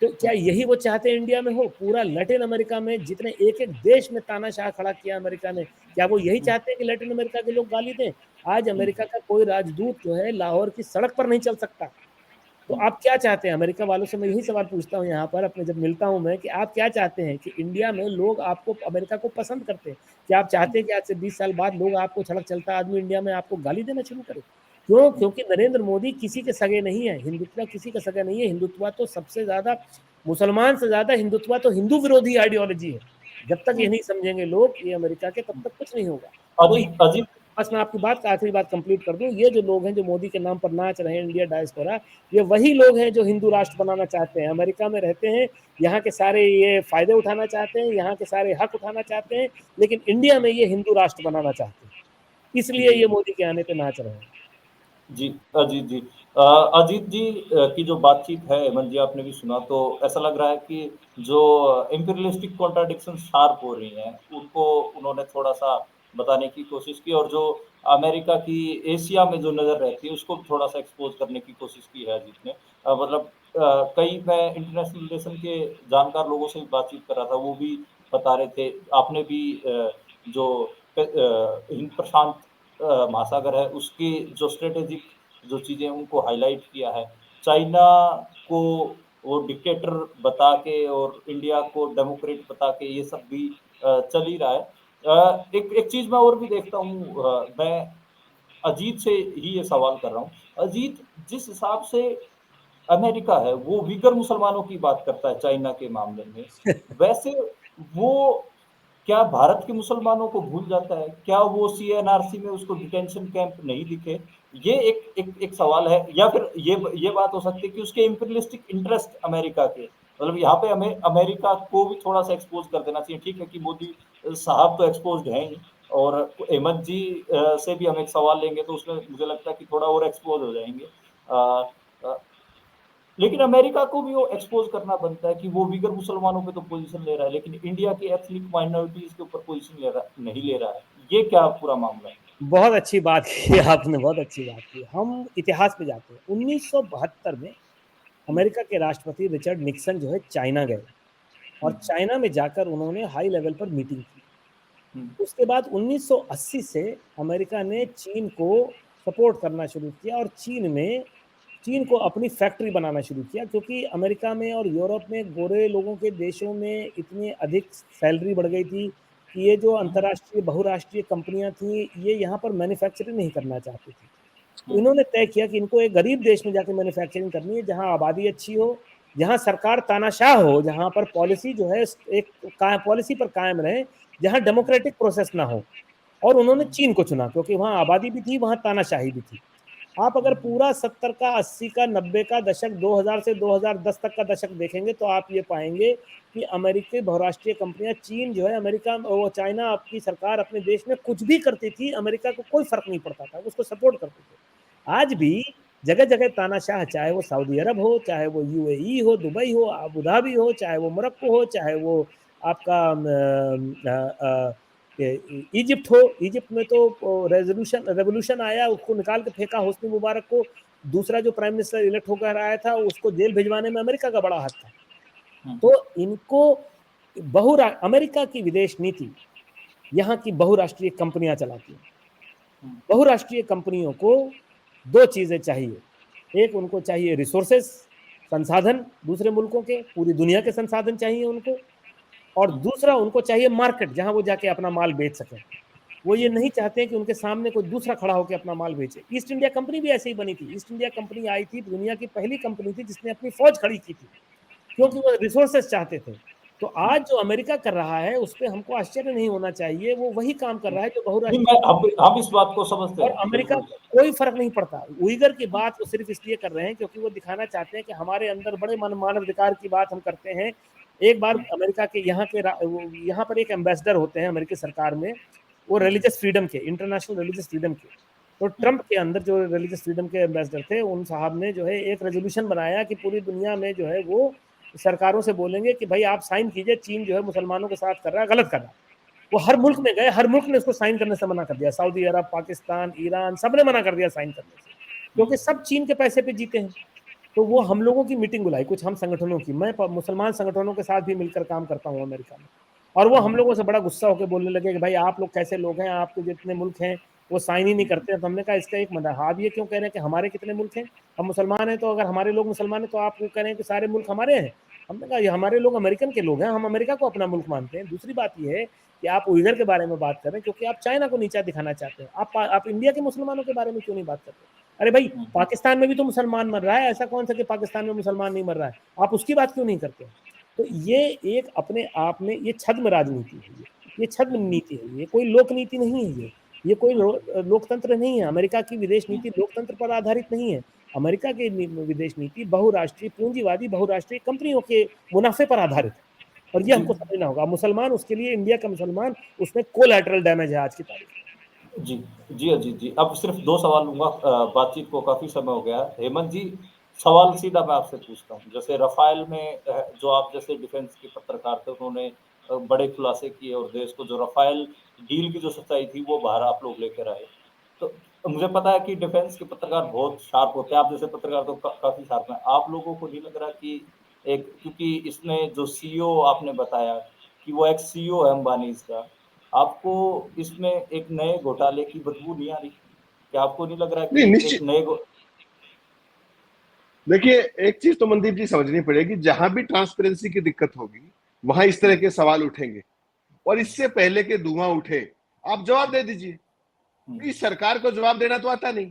तो क्या यही वो चाहते हैं इंडिया में हो? पूरा लैटिन अमेरिका में जितने एक एक देश में तानाशाह खड़ा किया अमेरिका ने, क्या वो यही चाहते हैं कि लैटिन अमेरिका के लोग गाली दें? आज अमेरिका का कोई राजदूत जो है लाहौर की सड़क पर नहीं चल सकता। तो आप क्या चाहते हैं? अमेरिका वालों से मैं यही सवाल पूछता हूँ यहाँ पर अपने, जब मिलता हूँ मैं, कि आप क्या चाहते हैं कि इंडिया में लोग आपको, अमेरिका को पसंद करते हैं? क्या आप चाहते हैं कि आज से 20 साल बाद लोग आपको, सड़क चलता आदमी इंडिया में आपको गाली देना शुरू करे? क्यों? क्योंकि नरेंद्र मोदी किसी के सगे नहीं है, हिंदुत्व किसी का सगा नहीं है। हिंदुत्व तो सबसे ज्यादा, मुसलमान से ज्यादा हिंदुत्व तो हिंदू विरोधी आइडियोलॉजी है। जब तक ये नहीं समझेंगे लोग ये अमेरिका के, तब तक कुछ नहीं होगा। तो अजीत अजीत बस मैं आपकी बात का आखिरी बात कंप्लीट कर दूं, ये जो लोग हैं जो मोदी के नाम पर नाच रहे हैं, इंडिया डायस्पोरा, ये वही लोग हैं जो हिंदू राष्ट्र बनाना चाहते हैं, अमेरिका में रहते हैं, यहाँ के सारे ये फायदे उठाना चाहते हैं, यहाँ के सारे हक उठाना चाहते हैं, लेकिन इंडिया में ये हिंदू राष्ट्र बनाना चाहते हैं। इसलिए ये मोदी के आने पे नाच रहे हैं। जी, अजीत जी। अजीत जी की जो बातचीत है, हेमंत जी आपने भी सुना, तो ऐसा लग रहा है कि जो इम्पीरियलिस्टिक कॉन्ट्राडिक्शन शार्प हो रही हैं, उनको उन्होंने थोड़ा-सा बताने की कोशिश की, और जो अमेरिका की एशिया में जो नज़र रहती है, उसको भी थोड़ा-सा एक्सपोज़ करने की कोशिश की है अजीत ने। मतलब कई, मैं इंटरनेशनल रिलेशन के जानकार लोगों से भी बातचीत कर रहा था, वो भी बता रहे थे, आपने भी जो हिंद प्रशांत महासागर है, उसकी जो स्ट्रैटेजिक जो चीज़ें उनको हाइलाइट किया है। चाइना को वो डिक्टेटर बता के और इंडिया को डेमोक्रेट बता के, ये सब भी चल ही रहा है। एक एक चीज़ मैं और भी देखता हूँ, मैं अजीत से ही ये सवाल कर रहा हूँ। अजीत, जिस हिसाब से अमेरिका है, वो वीगर मुसलमानों की बात करता है चाइना के मामले में, वैसे वो क्या भारत के मुसलमानों को भूल जाता है? क्या वो सीएनआरसी में उसको डिटेंशन कैंप नहीं दिखे? ये एक एक एक सवाल है, या फिर ये बात हो सकती है कि उसके इम्पीरियलिस्टिक इंटरेस्ट अमेरिका के, मतलब यहाँ पे हमें अमेरिका को भी थोड़ा-सा एक्सपोज़ कर देना चाहिए। ठीक है कि मोदी साहब तो एक्सपोज़्ड हैं ही, और अहमद जी से भी हम एक सवाल लेंगे तो उसमें मुझे लगता है कि थोड़ा और एक्सपोज़ हो जाएँगे। अ, लेकिन अमेरिका को भी वो एक्सपोज़ करना बनता है कि वो वीगर मुसलमानों पे तो पोज़ीशन ले रहा है, लेकिन इंडिया की एथनिक माइनॉरिटीज़ के ऊपर पोज़ीशन नहीं ले रहा है। ये क्या पूरा मामला है? बहुत अच्छी बात की आपने, बहुत अच्छी बात की। हम इतिहास पे जाते हैं। 1972 में हुँ, अमेरिका के राष्ट्रपति रिचर्ड निक्सन जो है चाइना गए, और हुँ, चाइना में जाकर उन्होंने हाई लेवल पर मीटिंग की। हुँ, उसके बाद 1980 से अमेरिका ने चीन को सपोर्ट करना शुरू किया, और चीन में चीन को अपनी फैक्ट्री बनाना शुरू किया, क्योंकि अमेरिका में और यूरोप में गोरे लोगों के देशों में इतनी अधिक सैलरी बढ़ गई थी कि ये जो अंतर्राष्ट्रीय बहुराष्ट्रीय कंपनियां थी ये यहाँ पर मैन्युफैक्चरिंग नहीं करना चाहती थी। तो इन्होंने तय किया कि इनको एक गरीब देश में जाकर मैन्युफैक्चरिंग करनी है, जहां आबादी अच्छी हो, जहां सरकार तानाशाह हो, जहां पर पॉलिसी जो है एक पॉलिसी पर कायम रहे, जहां डेमोक्रेटिक प्रोसेस ना हो। और उन्होंने चीन को चुना क्योंकि वहां आबादी भी थी, वहां तानाशाही भी थी। आप अगर पूरा 70 का 80 का 90 का दशक 2000 से 2010 तक का दशक देखेंगे तो आप ये पाएंगे कि अमेरिकी बहुराष्ट्रीय कंपनियां, चीन जो है अमेरिका वो चाइना आपकी सरकार अपने देश में कुछ भी करती थी, अमेरिका को कोई फर्क नहीं पड़ता था, उसको सपोर्ट करते थे। आज भी जगह जगह तानाशाह, चाहे वो सऊदी अरब हो, चाहे वो यूएई हो, दुबई हो, अबू धाबी हो, चाहे वो मोरक्को हो, चाहे वो आपका इजिप्ट हो। इजिप्ट में तो रेवोल्यूशन आया, उसको निकाल के फेंका हुस्नी मुबारक को। दूसरा जो प्राइम मिनिस्टर इलेक्ट होकर आया था उसको जेल भिजवाने में अमेरिका का बड़ा हाथ था। तो इनको अमेरिका की विदेश नीति यहाँ की बहुराष्ट्रीय कंपनियां चलाती हैं। बहुराष्ट्रीय कंपनियों को दो चीजें चाहिए, एक उनको चाहिए रिसोर्सेस, संसाधन, दूसरे मुल्कों के, पूरी दुनिया के संसाधन चाहिए उनको, और दूसरा उनको चाहिए मार्केट जहां वो जाके अपना माल बेच सके। वो ये नहीं चाहते कि उनके सामने कोई दूसरा खड़ा होकर अपना माल बेचे। ईस्ट इंडिया कंपनी भी ऐसे ही बनी थी। ईस्ट इंडिया कंपनी आई थी, दुनिया की पहली कंपनी थी जिसने अपनी फौज खड़ी की थी, क्योंकि वो रिसोर्सेस चाहते थे। तो आज जो अमेरिका कर रहा है उस पर हमको आश्चर्य नहीं होना चाहिए, वो वही काम कर रहा है जो बहुराष्ट्रीय। हम इस बात को समझते और हैं, अमेरिका बिल्कुल। कोई फर्क नहीं पड़ता। उइगर की बात वो सिर्फ इसलिए कर रहे हैं क्योंकि वो दिखाना चाहते हैं कि हमारे अंदर बड़े मानव अधिकार की बात हम करते हैं। एक बार अमेरिका के यहाँ पर एक एम्बेसडर होते हैं अमेरिकी सरकार में, वो रिलीजियस फ्रीडम के, इंटरनेशनल रिलीजियस फ्रीडम के। तो ट्रंप के अंदर जो रिलीजियस फ्रीडम के एम्बेसडर थे, उन साहब ने जो है एक रेजोल्यूशन बनाया कि पूरी दुनिया में जो है वो सरकारों से बोलेंगे कि भाई आप साइन कीजिए, चीन जो है मुसलमानों के साथ कर रहा है, गलत कर रहा है। वो हर मुल्क में गए, हर मुल्क ने उसको साइन करने से मना कर दिया। सऊदी अरब, पाकिस्तान, ईरान, सबने मना कर दिया साइन करने से, क्योंकि सब चीन के पैसे पे जीते हैं। तो वो हम लोगों की मीटिंग बुलाई, कुछ हम संगठनों की, मैं मुसलमान संगठनों के साथ भी मिलकर काम करता हूँ अमेरिका में, और वो हम लोगों से बड़ा गुस्सा होकर बोलने लगे कि भाई आप लोग कैसे लोग हैं, आपके जितने मुल्क हैं वो साइन ही नहीं करते हैं। तो हमने कहा इसका एक मतलब, आप ये क्यों कह रहे हैं कि हमारे कितने मुल्क हैं, हम मुसलमान हैं, तो अगर हमारे लोग मुसलमान हैं तो आप कह रहे हैं कि सारे मुल्क हमारे हैं। हमने कहा ये हमारे लोग अमेरिकन के लोग हैं, हम अमेरिका को अपना मुल्क मानते हैं। दूसरी बात ये है कि आप उइगर के बारे में बात कर रहे हैं क्योंकि आप चाइना को नीचा दिखाना चाहते हैं। आप इंडिया के मुसलमानों के बारे में क्यों नहीं बात करते? अरे भाई पाकिस्तान में भी तो मुसलमान मर रहा है, ऐसा कौन सा कि पाकिस्तान में मुसलमान नहीं मर रहा है, आप उसकी बात क्यों नहीं करते? तो ये एक अपने आप में ये छद्म राजनीति है, ये छद्म नीति है, ये कोई लोक नीति नहीं है, ये कोई लोकतंत्र नहीं है। अमेरिका की विदेश नीति लोकतंत्र पर आधारित नहीं है। अमेरिका की विदेश नीति बहुराष्ट्रीय पूंजीवादी बहुराष्ट्रीय कंपनियों के मुनाफे पर आधारित है, और ये हमको समझना होगा। मुसलमान उसके लिए, इंडिया का मुसलमान, उसमें कोलैटरल डैमेज है आज की तारीख में। जी, जी। अब सिर्फ 2 सवाल लूँगा, बातचीत को काफ़ी समय हो गया है। हेमंत जी, सवाल सीधा मैं आपसे पूछता हूँ। जैसे रफ़ाल में जो आप जैसे डिफेंस के पत्रकार थे, उन्होंने बड़े खुलासे किए और देश को जो रफ़ाल डील की जो सच्चाई थी, वो बाहर आप लोग लेकर आए। तो मुझे पता है कि डिफेंस के पत्रकार बहुत शार्प होते हैं, आप जैसे पत्रकार तो काफ़ी शार्प हैं। आप लोगों को नहीं लग रहा कि क्योंकि इसमें जो सीईओ आपने बताया कि वो एक्स सीईओ है अंबानीज़ का, आपको इसमें एक नए घोटाले की बदबू नहीं आ रही? क्या आपको नहीं लग रहा नहीं, कि एक निश्चित। नए देखिए, एक चीज तो मनदीप जी समझनी पड़ेगी, जहां भी ट्रांसपेरेंसी की दिक्कत होगी वहां इस तरह के सवाल उठेंगे, और इससे पहले के धुआं उठे आप जवाब दे दीजिए। इस सरकार को जवाब देना तो आता नहीं,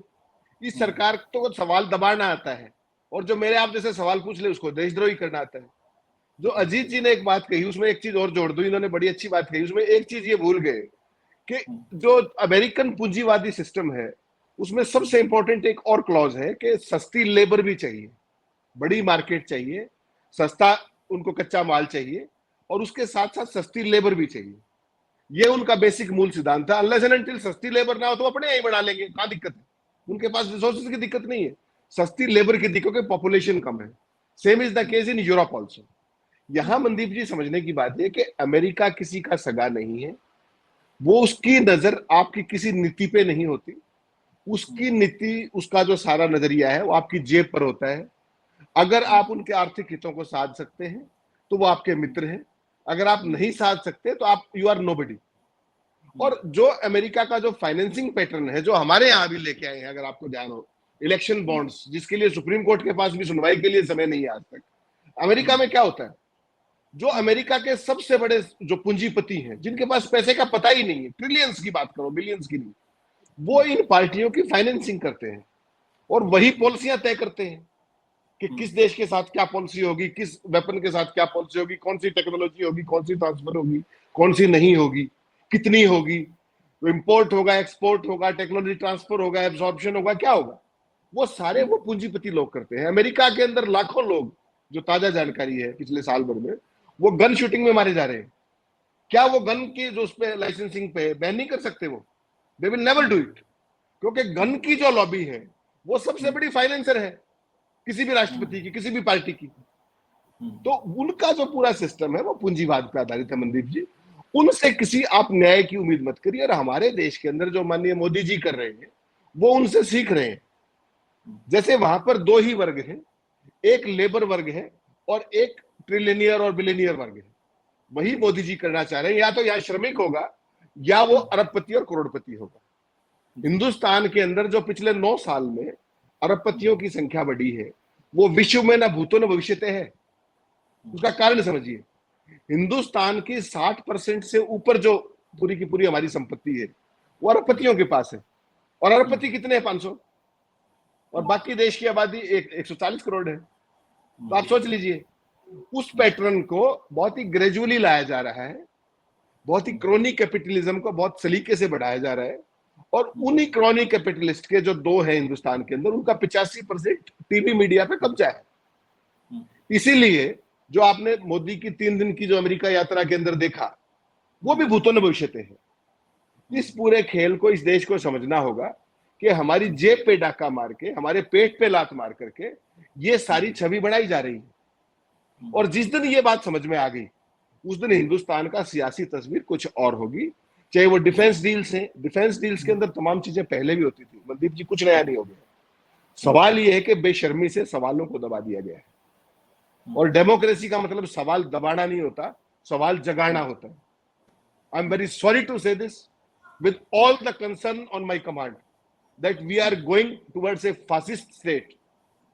इस सरकार तो सवाल दबाना आता है, और जो मेरे आप जैसे सवाल पूछ ले उसको देशद्रोही करना आता है। जो अजीत जी ने एक बात कही, उसमें एक चीज और जोड़ दूं, इन्होंने बड़ी अच्छी बात कही, उसमें एक चीज ये भूल गए कि जो अमेरिकन पूंजीवादी सिस्टम है उसमें सबसे इंपॉर्टेंट एक और क्लॉज है कि सस्ती लेबर भी चाहिए, बड़ी मार्केट चाहिए, सस्ता उनको कच्चा माल चाहिए, और उसके साथ साथ सस्ती लेबर भी चाहिए। ये उनका बेसिक मूल सिद्धांत है। अनलेस एंड अनटिल सस्ती लेबर ना हो तो अपने यही बना लेंगे, कहां दिक्कत है? उनके पास रिसोर्सेज की दिक्कत नहीं है, सस्ती लेबर की दिक्कत, क्योंकि पॉपुलेशन कम है। Same is the case in Europe also. यहां मनदीप जी समझने की बात है कि अमेरिका किसी का सगा नहीं है, वो उसकी नजर आपकी किसी नीति पे नहीं होती, उसकी नीति, उसका जो सारा नजरिया है वो आपकी जेब पर होता है। अगर आप उनके आर्थिक हितों को साध सकते हैं तो वो आपके मित्र हैं, अगर आप नहीं साध सकते तो आप यू आर नोबडी। और जो अमेरिका का जो फाइनेंसिंग पैटर्न है, जो हमारे यहां भी लेके आए हैं, अगर आपको ध्यान हो, इलेक्शन बॉन्ड्स, जिसके लिए सुप्रीम कोर्ट के पास भी सुनवाई के लिए समय नहीं है आज तक। अमेरिका में क्या होता है, जो अमेरिका के सबसे बड़े जो पूंजीपति हैं, जिनके पास पैसे का पता ही नहीं है, ट्रिलियंस की बात करो, बिलियंस की नहीं, वो इन पार्टियों की फाइनेंसिंग करते हैं और वही पॉलिसियां तय करते हैं कि किस देश के साथ क्या पॉलिसी होगी, किस वेपन के साथ क्या पॉलिसी होगी, कौन सी टेक्नोलॉजी होगी, कौन सी ट्रांसफर होगी, कौन सी नहीं होगी, कितनी होगी, इंपोर्ट होगा, एक्सपोर्ट होगा, टेक्नोलॉजी ट्रांसफर होगा, एब्जॉर्प्शन होगा, क्या होगा, वो सारे वो पूंजीपति लोग करते हैं। अमेरिका के अंदर लाखों लोग, जो ताजा जानकारी है पिछले साल भर में, वो गन शूटिंग में मारे जा रहे हैं। क्या वो गन की जो उस पे लाइसेंसिंग पे बैन नहीं कर सकते? वो they will never do it, क्योंकि गन की जो लॉबी है वो सबसे बड़ी फाइनेंसर है किसी भी राष्ट्रपति की, किसी भी पार्टी की। तो उनका जो पूरा सिस्टम है वो पूंजीवाद पे आधारित है मनदीप जी। उनसे किसी आप न्याय की उम्मीद मत करिए। और हमारे देश के अंदर जो माननीय मोदी जी कर रहे हैं वो उनसे सीख रहे हैं। जैसे वहां पर दो ही वर्ग हैं, एक लेबर वर्ग है और एक ट्रिलियनियर और बिलियनियर वर्ग है। वही मोदी जी करना चाह रहे हैं, या तो यहाँ श्रमिक होगा या वो अरबपति और करोड़पति होगा। हिंदुस्तान के अंदर जो पिछले 9 साल में अरबपतियों की संख्या बढ़ी है, वो विश्व में न भूतो न भविष्यते है। उसका कारण समझिए, हिंदुस्तान की 60% से ऊपर जो पूरी की पूरी हमारी संपत्ति है वो अरबपतियों के पास है। और अरबपति कितने हैं? 500, और बाकी देश की आबादी 140 करोड़ है। तो आप सोच लीजिए, उस पैटर्न को बहुत ही ग्रेजुअली लाया जा रहा है, बहुत ही क्रोनी कैपिटलिज्म को बहुत सलीके से बढ़ाया जा रहा है। और उन्हीं क्रोनी कैपिटलिस्ट के जो दो हैं हिंदुस्तान के अंदर, उनका 85% टीवी मीडिया पे कब्जा है। इसीलिए जो आपने मोदी की 3 दिन की जो अमेरिका यात्रा के अंदर देखा, वो भी भूतों न भविष्यते है। इस पूरे खेल को, इस देश को समझना होगा कि हमारी जेब पे डाका मार के, हमारे पेट पे लात मार करके ये सारी छवि बढ़ाई जा रही है। और जिस दिन ये बात समझ में आ गई, उस दिन हिंदुस्तान का सियासी तस्वीर कुछ और होगी। चाहे वो डिफेंस डील्स हैं, डिफेंस डील्स के अंदर तमाम चीजें पहले भी होती थी मनदीप जी, कुछ नया नहीं हो गया। सवाल ये है कि बेशर्मी से सवालों को दबा दिया गया है। और डेमोक्रेसी का मतलब सवाल दबाना नहीं होता, सवाल जगाना होता है। I am very sorry to say this with all the concern on my command that we are going towards a fascist state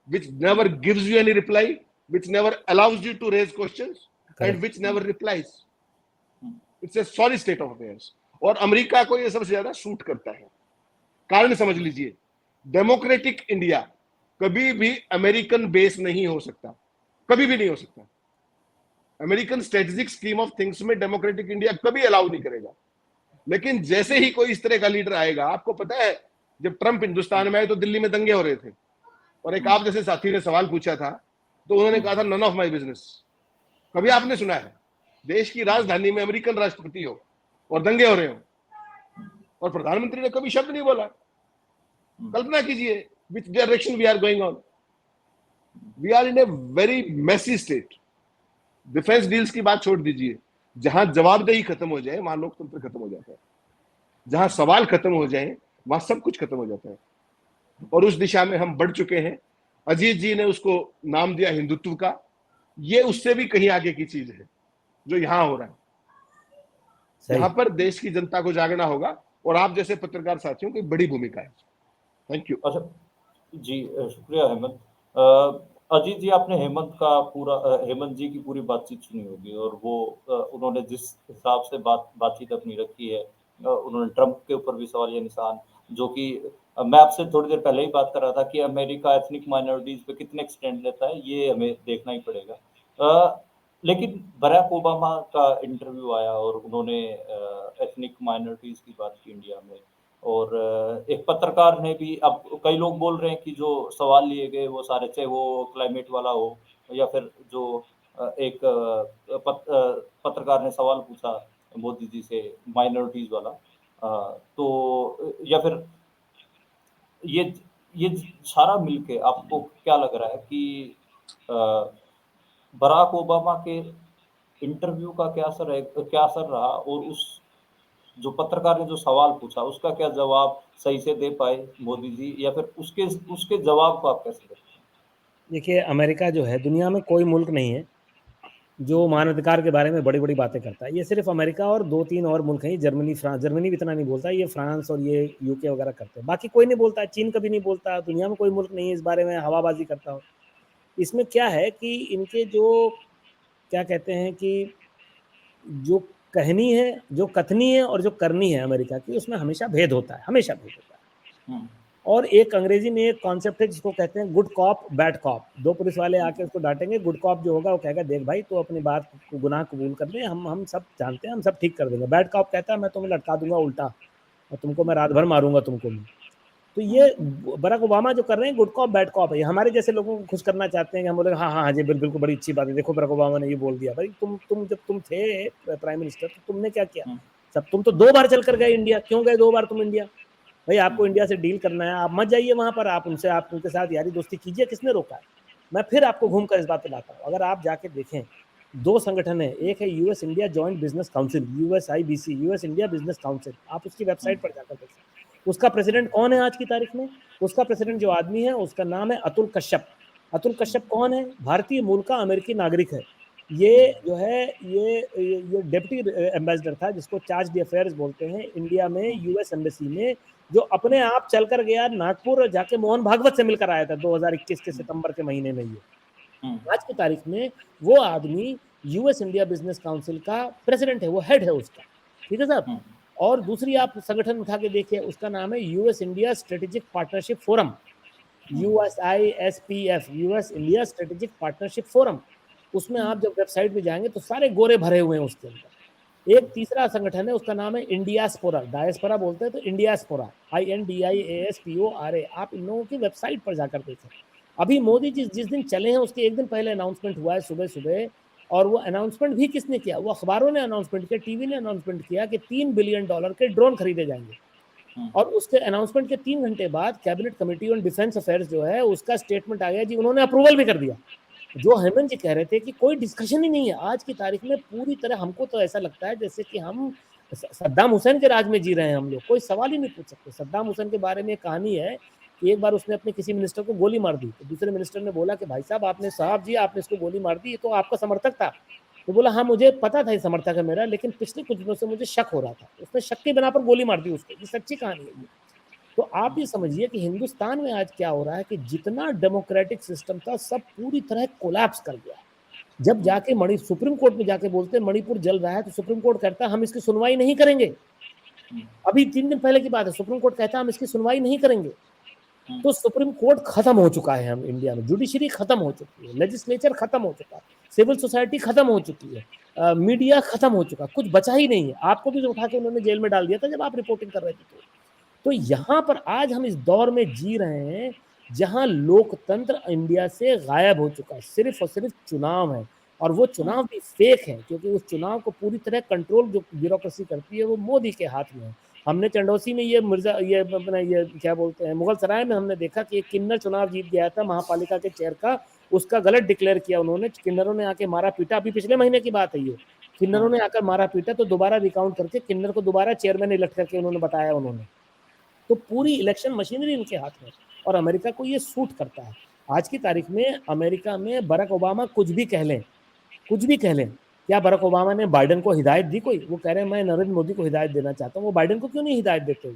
which never gives you any reply, which never allows you to raise questions, and which never replies. It's a sorry state of affairs. और America को ये सबसे ज्यादा suit करता है। कारण समझ लीजिए, डेमोक्रेटिक इंडिया कभी भी अमेरिकन बेस नहीं हो सकता, कभी भी नहीं हो सकता। American strategic scheme of things में डेमोक्रेटिक इंडिया कभी अलाउ नहीं करेगा। लेकिन जैसे ही कोई इस तरह का लीडर आएगा, आपको पता है जब ट्रंप हिंदुस्तान में आए तो दिल्ली में दंगे हो रहे थे, और एक आप जैसे साथी ने सवाल पूछा था तो उन्होंने कहा था नन ऑफ माय बिजनेस। कभी आपने सुना है देश की राजधानी में अमेरिकन राष्ट्रपति हो और दंगे हो रहे हो और प्रधानमंत्री ने कभी शब्द नहीं बोला? कल्पना कीजिए which direction we are going on. We are in a very messy state. Defence deals की बात छोड़ दीजिए, जहां जवाबदेही खत्म हो जाए वहां लोकतंत्र खत्म हो जाता है, जहां सवाल खत्म हो जाए वहां सब कुछ खत्म हो जाता है। और उस दिशा में हम बढ़ चुके हैं। अजीत जी ने उसको नाम दिया हिंदुत्व का। ये उससे भी कहीं आगे की चीज है जो यहां हो रहा है। यहां पर देश की जनता को जागना होगा और आप जैसे पत्रकार साथियों की बड़ी भूमिका है। Thank you. अच्छा जी, शुक्रिया हेमंत। अजीत जी, आपने हेमंत जी की पूरी बातचीत सुनी होगी, और वो उन्होंने जिस हिसाब से बातचीत अपनी रखी है, उन्होंने ट्रंप के ऊपर भी सवालिया निशान, जो कि मैं आपसे थोड़ी देर पहले ही बात कर रहा था कि अमेरिका एथनिक माइनॉरिटीज पे कितने एक्सटेंड लेता है, ये हमें देखना ही पड़ेगा। लेकिन बराक ओबामा का इंटरव्यू आया और उन्होंने एथनिक माइनॉरिटीज की बात की इंडिया में, और एक पत्रकार ने भी, अब कई लोग बोल रहे हैं कि जो सवाल लिए गए वो सारे, चाहे वो क्लाइमेट वाला हो या फिर जो एक पत्रकार ने सवाल पूछा मोदी जी से माइनॉरिटीज वाला, तो या फिर ये सारा मिलके आपको क्या लग रहा है कि बराक ओबामा के इंटरव्यू का क्या असर रहा, और उस जो पत्रकार ने जो सवाल पूछा उसका क्या जवाब सही से दे पाए मोदी जी, या फिर उसके जवाब को आप कैसे देखते हैं? देखिए, अमेरिका जो है, दुनिया में कोई मुल्क नहीं है जो मानवाधिकार के बारे में बड़ी-बड़ी बातें करता है। ये सिर्फ़ अमेरिका और 2-3 और मुल्क हैं, जर्मनी, फ्रांस, जर्मनी भी इतना नहीं बोलता, ये फ्रांस और ये यूके वगैरह करते हैं। बाकी कोई नहीं बोलता है, चीन कभी नहीं बोलता, दुनिया में कोई मुल्क नहीं है इस बारे में हवाबाज़ी करता हो। इसमें क्या है कि इनके जो क्या कहते हैं कि जो कहनी है, जो कथनी है और जो करनी है अमेरिका की, उसमें हमेशा भेद होता है, हमेशा भेद होता है। और एक अंग्रेजी में एक कॉन्सेप्ट है जिसको कहते हैं good cop bad cop. 2 police वाले आके उसको डांटेंगे, गुड कॉप जो होगा वो कहेगा देख भाई तू अपनी बात को गुनाह कबूल कर ले, हम सब जानते हैं, हम सब ठीक कर देंगे। बैड कॉप कहता है मैं तुम्हें लटका दूंगा उल्टा और तुमको मैं रात भर मारूंगा तुमको मैं। तो ये बराक ओबामा जो कर रहे हैं गुड कॉप बैड कॉप है। हमारे जैसे लोगों को खुश करना चाहते हैं कि हम बोले हाँ हाँ हाँ जी बिल्कुल बड़ी अच्छी बात है, देखो बराक ओबामा ने ये बोल दिया। भाई तुम जब तुम थे प्राइम मिनिस्टर तो तुमने क्या किया? सब तुम तो 2 बार चल कर गए इंडिया, क्यों गए 2 बार तुम इंडिया? भाई आपको इंडिया से डील करना है, आप मत जाइए वहां पर, आप उनके साथ यारी दोस्ती कीजिए, किसने रोका है? मैं फिर आपको घूमकर इस बात पे लाता हूँ। अगर आप जाके देखें 2 संगठन है, एक है US India joint business council, USIBC, US India business council. आप उसकी वेबसाइट पर जाकर देखें। उसका प्रेसिडेंट कौन है आज की तारीख में? उसका प्रेसिडेंट जो आदमी है उसका नाम है अतुल कश्यप। अतुल कश्यप कौन है? भारतीय मूल का अमेरिकी नागरिक है। ये जो है ये डिप्टी एम्बेसडर था, जिसको चार्ज दी अफेयर्स बोलते हैं इंडिया में, यूएस एम्बेसी में, जो अपने आप चलकर गया नागपुर और जाके मोहन भागवत से मिलकर आया था 2021 के सितंबर के महीने में। ये आज की तारीख में वो आदमी यूएस इंडिया बिजनेस काउंसिल का प्रेसिडेंट है, वो हेड है उसका। ठीक है साहब। और दूसरी आप संगठन उठा के देखिए, उसका नाम है US India strategic partnership forum, USISPF, US India strategic partnership forum. उसमें आप जब वेबसाइट पे जाएंगे तो सारे गोरे भरे हुए हैं उसके अंदर। एक तीसरा संगठन है, उसका नाम है इंडियास्पोरा, डायस्पोरा बोलते हैं तो इंडियास्पोरा, INDIASPORA। आप इन लोगों की वेबसाइट पर जाकर देखें। अभी मोदी जी जिस दिन चले हैं उसके एक दिन पहले अनाउंसमेंट हुआ है सुबह सुबह, और वो अनाउंसमेंट भी किसने किया? वो अखबारों ने अनाउंसमेंट किया, टीवी ने अनाउंसमेंट किया कि $3 बिलियन के ड्रोन खरीदे जाएंगे। और उसके अनाउंसमेंट के 3 घंटे बाद cabinet committee on defence affairs जो है उसका स्टेटमेंट आ गया जी, उन्होंने अप्रूवल भी कर दिया। जो हेमंत जी कह रहे थे कि कोई डिस्कशन ही नहीं है आज की तारीख में, पूरी तरह हमको तो ऐसा लगता है जैसे कि हम सद्दाम हुसैन के राज में जी रहे हैं। हम लोग कोई सवाल ही नहीं पूछ सकते। सद्दाम हुसैन के बारे में एक कहानी है कि एक बार उसने अपने किसी मिनिस्टर को गोली मार दी, तो दूसरे मिनिस्टर ने बोला कि भाई साहब आपने इसको गोली मार दी, ये तो आपका समर्थक था। तो बोला हाँ मुझे पता था ये समर्थक है मेरा, लेकिन पिछले कुछ दिनों से मुझे शक हो रहा था। उसने शक के बिना पर गोली मार दी उसको। ये सच्ची कहानी है ये। तो आप ये समझिए कि हिंदुस्तान में आज क्या हो रहा है कि जितना डेमोक्रेटिक सिस्टम था सब पूरी तरह कोलैप्स कर गया। जब जाके सुप्रीम कोर्ट में जाके बोलते हैं मणिपुर जल रहा है, तो सुप्रीम कोर्ट कहता है हम इसकी सुनवाई नहीं करेंगे। अभी 3 दिन पहले की बात है, सुप्रीम कोर्ट कहता है हम इसकी सुनवाई नहीं करेंगे। तो सुप्रीम कोर्ट खत्म हो चुका है, हम इंडिया में जुडिशरी खत्म हो चुकी है, लेजिस्लेचर खत्म हो चुका है, सिविल सोसाइटी खत्म हो चुकी है, मीडिया खत्म हो चुका, कुछ बचा ही नहीं है। आपको भी उठा के उन्होंने जेल में डाल दिया था जब आप रिपोर्टिंग कर रहे थे। तो यहाँ पर आज हम इस दौर में जी रहे हैं जहां लोकतंत्र इंडिया से गायब हो चुका है। सिर्फ और सिर्फ चुनाव है, और वो चुनाव भी फेक है, क्योंकि उस चुनाव को पूरी तरह कंट्रोल जो ब्यूरोक्रेसी करती है वो मोदी के हाथ में है। हमने चंडोसी में ये क्या बोलते हैं, मुगल सराय में हमने देखा कि एक किन्नर चुनाव जीत गया था महापालिका के चेयर का, उसका गलत डिक्लेयर किया उन्होंने। किन्नरों ने आके मारा पीटा, अभी पिछले महीने की बात है ये। किन्नरों ने आकर मारा पीटा, तो दोबारा रिकाउंट करके किन्नर को दोबारा चेयरमैन इलेक्ट करके उन्होंने बताया उन्होंने। तो पूरी इलेक्शन मशीनरी इनके हाथ में, और अमेरिका को ये सूट करता है। आज की तारीख में अमेरिका में बराक ओबामा कुछ भी कह लें, क्या बराक ओबामा ने बाइडेन को हिदायत दी? कोई वो कह रहे हैं मैं नरेंद्र मोदी को हिदायत देना चाहता हूँ, वो बाइडेन को क्यों नहीं हिदायत देते?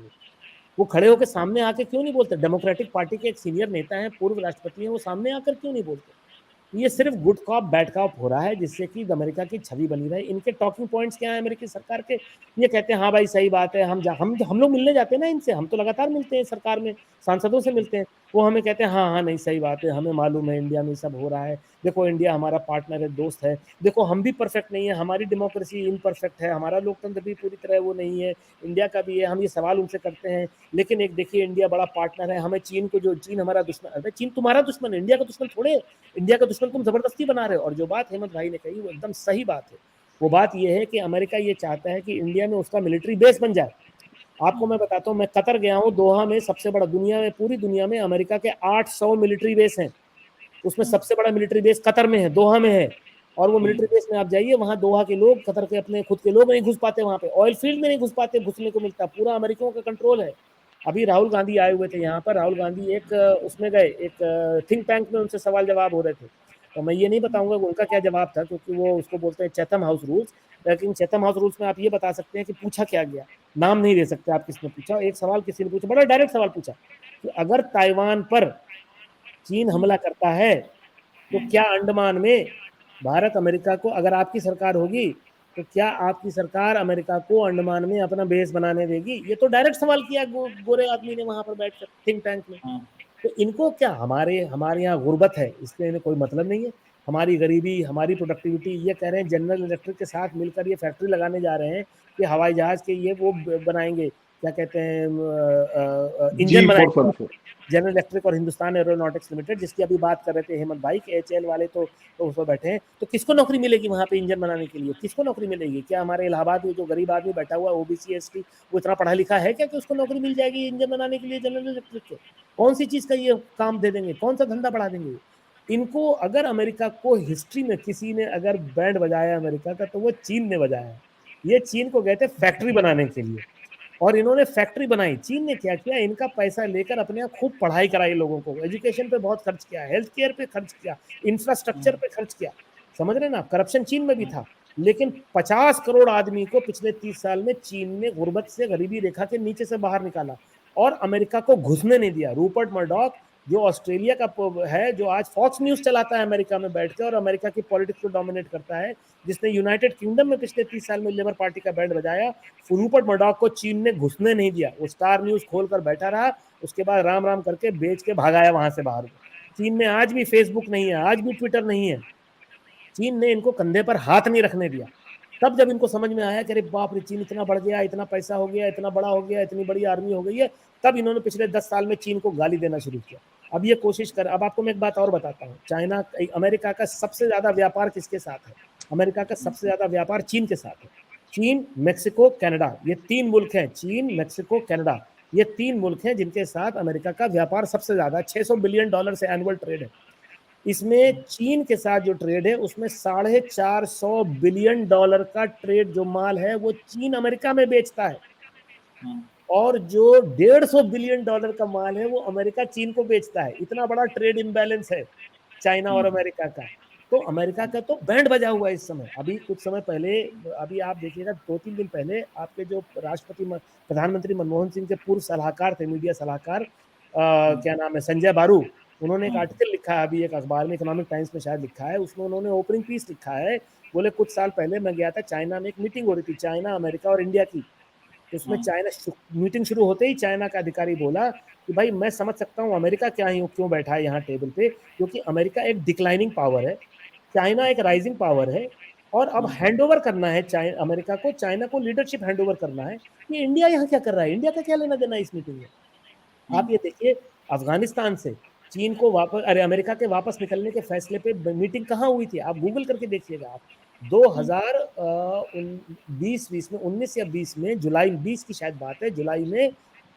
वो खड़े होकर सामने आके क्यों नहीं बोलते? डेमोक्रेटिक पार्टी के एक सीनियर नेता हैं, पूर्व राष्ट्रपति हैं, वो सामने आकर क्यों नहीं बोलते? ये सिर्फ गुड कॉप बैड कॉप हो रहा है, जिससे कि अमेरिका की छवि बनी रहे। इनके टॉकिंग पॉइंट्स क्या है अमेरिकी सरकार के? ये कहते हैं हाँ भाई सही बात है, हम लोग मिलने जाते हैं ना इनसे, हम तो लगातार मिलते हैं सरकार में, सांसदों से मिलते हैं। वो हमें कहते हैं हाँ हाँ नहीं सही बात है, हमें मालूम है इंडिया में सब हो रहा है, देखो इंडिया हमारा पार्टनर है, दोस्त है, देखो हम भी परफेक्ट नहीं है, हमारी डेमोक्रेसी इम्परफेक्ट है, हमारा लोकतंत्र भी पूरी तरह वो नहीं है, इंडिया का भी है। हम ये सवाल उनसे करते हैं, लेकिन एक देखिए इंडिया बड़ा पार्टनर है, हमें चीन हमारा दुश्मन, अरे चीन तुम्हारा दुश्मन है, इंडिया का दुश्मन थोड़े। इंडिया का दुश्मन तुम जबरदस्ती बना रहे हो। और जो बात हेमंत भाई ने कही वो एकदम सही बात है। वो बात ये है कि अमेरिका ये चाहता है कि इंडिया में उसका मिलिट्री बेस बन जाए। आपको मैं बताता हूँ, मैं कतर गया हूँ, दोहा में सबसे बड़ा, दुनिया में पूरी दुनिया में अमेरिका के 800 मिलिट्री बेस हैं, उसमें सबसे बड़ा मिलिट्री बेस कतर में है, दोहा में है। और वो मिलिट्री बेस में आप जाइए, वहाँ दोहा के लोग, कतर के अपने खुद के लोग नहीं घुस पाते, वहाँ पे ऑयल फील्ड में नहीं घुस पाते, घुसने को मिलता, पूरा अमेरिकियों का कंट्रोल है। अभी राहुल गांधी आए हुए थे यहाँ पर, राहुल गांधी एक उसमें गए, एक थिंक टैंक में उनसे सवाल जवाब हो रहे थे, तो मैं ये नहीं बताऊंगा उनका क्या जवाब था, क्योंकि वो उसको बोलते हैं चैथम हाउस रूल्स। लेकिन चैथम हाउस रूल्स में आप ये बता सकते हैं कि पूछा क्या गया, नाम नहीं दे सकते आप किसने पूछा। एक सवाल किसी ने पूछा, बड़ा डायरेक्ट सवाल पूछा कि अगर ताइवान पर चीन हमला करता है तो क्या अंडमान में भारत अमेरिका को, अगर आपकी सरकार होगी तो क्या आपकी सरकार अमेरिका को अंडमान में अपना बेस बनाने देगी? ये तो डायरेक्ट सवाल किया गोरे आदमी ने वहां पर बैठकर थिंक टैंक में। तो इनको क्या हमारे यहाँ गुर्बत है इससे इन्हें कोई मतलब नहीं है, हमारी गरीबी, हमारी प्रोडक्टिविटी। ये कह रहे हैं जनरल इलेक्ट्रिक के साथ मिलकर ये फैक्ट्री लगाने जा रहे हैं कि हवाई जहाज के ये वो बनाएंगे, क्या कहते हैं, इंजन बनाएंगे, जनरल इलेक्ट्रिक और हिंदुस्तान एरोनॉटिक्स लिमिटेड, जिसकी अभी बात कर रहे थे हेमंत भाई के एचएएल वाले तो उस पर बैठे हैं। तो किसको नौकरी मिलेगी वहां पे इंजन बनाने के लिए? किसको नौकरी मिलेगी? क्या हमारे इलाहाबाद में जो गरीब आदमी बैठा हुआ ओबीसी एसटी वो इतना पढ़ा लिखा है क्या कि उसको नौकरी मिल जाएगी इंजन बनाने के लिए जनरल इलेक्ट्रिक के? कौन सी चीज का ये काम दे देंगे? कौन सा धंधा बढ़ा देंगे इनको? अगर अमेरिका को हिस्ट्री में किसी ने अगर बैंड बजाया अमेरिका का तो वो चीन ने बजाया। ये चीन को गए थे फैक्ट्री बनाने के लिए और इन्होंने फैक्ट्री बनाई। चीन ने क्या किया, इनका पैसा लेकर अपने यहाँ खूब पढ़ाई कराई लोगों को, एजुकेशन पे बहुत खर्च किया, हेल्थ केयर पे खर्च किया, इंफ्रास्ट्रक्चर पे खर्च किया। समझ रहे ना, करप्शन चीन में भी था। लेकिन 50 करोड़ आदमी को पिछले 30 साल में चीन ने गुर्बत से, गरीबी रेखा के नीचे से बाहर निकाला और अमेरिका को घुसने नहीं दिया। रूपर्ट मर्डॉक जो ऑस्ट्रेलिया का है, जो आज फॉक्स न्यूज चलाता है अमेरिका में बैठकर और अमेरिका की पॉलिटिक्स को डोमिनेट करता है, जिसने यूनाइटेड किंगडम में पिछले 30 साल में लेबर पार्टी का बैंड बजाया, रूपर्ट मर्डॉक को चीन ने घुसने नहीं दिया। वो स्टार न्यूज खोलकर बैठा रहा, उसके बाद राम राम करके बेच के भागाया वहां से बाहर। चीन में आज भी फेसबुक नहीं है, आज भी ट्विटर नहीं है। चीन ने इनको कंधे पर हाथ नहीं रखने दिया। तब जब इनको समझ में आया कि अरे बाप रे, चीन इतना बढ़ गया, इतना पैसा हो गया, इतना बड़ा हो गया, इतनी बड़ी आर्मी हो गई है, तब इन्होंने पिछले 10 साल में चीन को गाली देना शुरू किया। अब ये कोशिश कर, अब आपको मैं एक बात और बताता हूँ, चाइना, अमेरिका का सबसे ज्यादा व्यापार किसके साथ है? अमेरिका का सबसे ज्यादा व्यापार चीन के साथ है। चीन, मेक्सिको, कनाडा, ये 3 मुल्क हैं। चीन, मेक्सिको, कनाडा, ये 3 मुल्क हैं जिनके साथ अमेरिका का व्यापार सबसे ज्यादा, $600 बिलियन से एनुअल ट्रेड है। इसमें चीन के साथ जो ट्रेड है उसमें $450 बिलियन का ट्रेड जो माल है वो चीन अमेरिका में बेचता है, और जो $150 बिलियन का माल है वो अमेरिका चीन को बेचता है। इतना बड़ा ट्रेड इम्बैलेंस है चाइना और अमेरिका का। तो अमेरिका का तो बैंड बजा हुआ है इस समय। अभी कुछ समय पहले, अभी आप देखिएगा 2-3 दिन पहले, आपके जो प्रधानमंत्री मनमोहन सिंह के पूर्व सलाहकार थे, मीडिया सलाहकार, क्या नाम है, संजय बारू, उन्होंने एक आर्टिकल लिखा है अभी एक अखबार में, इकोनॉमिक टाइम्स में शायद लिखा है, उसमें उन्होंने ओपनिंग पीस लिखा है। बोले कुछ साल पहले मैं गया था चाइना में, एक मीटिंग हो रही थी चाइना, अमेरिका और इंडिया की। उसमें चाइना मीटिंग शुरू होते ही चाइना का अधिकारी बोला कि भाई मैं समझ सकता हूँ अमेरिका क्यों बैठा है यहाँ टेबल पे, क्योंकि अमेरिका एक डिक्लाइनिंग पावर है, चाइना एक राइजिंग पावर है, और अब हैंडओवर करना है अमेरिका को, चाइना को लीडरशिप हैंडओवर करना है। ये इंडिया यहाँ क्या कर रहा है? इंडिया का क्या लेना देना इस मीटिंग में? आप ये देखिए, अफगानिस्तान से चीन को वापस, अरे अमेरिका के वापस निकलने के फैसले पे मीटिंग कहाँ हुई थी? आप गूगल करके देखिएगा। आप 2020 में, 19 या 20 में, जुलाई 20 की शायद बात है, जुलाई में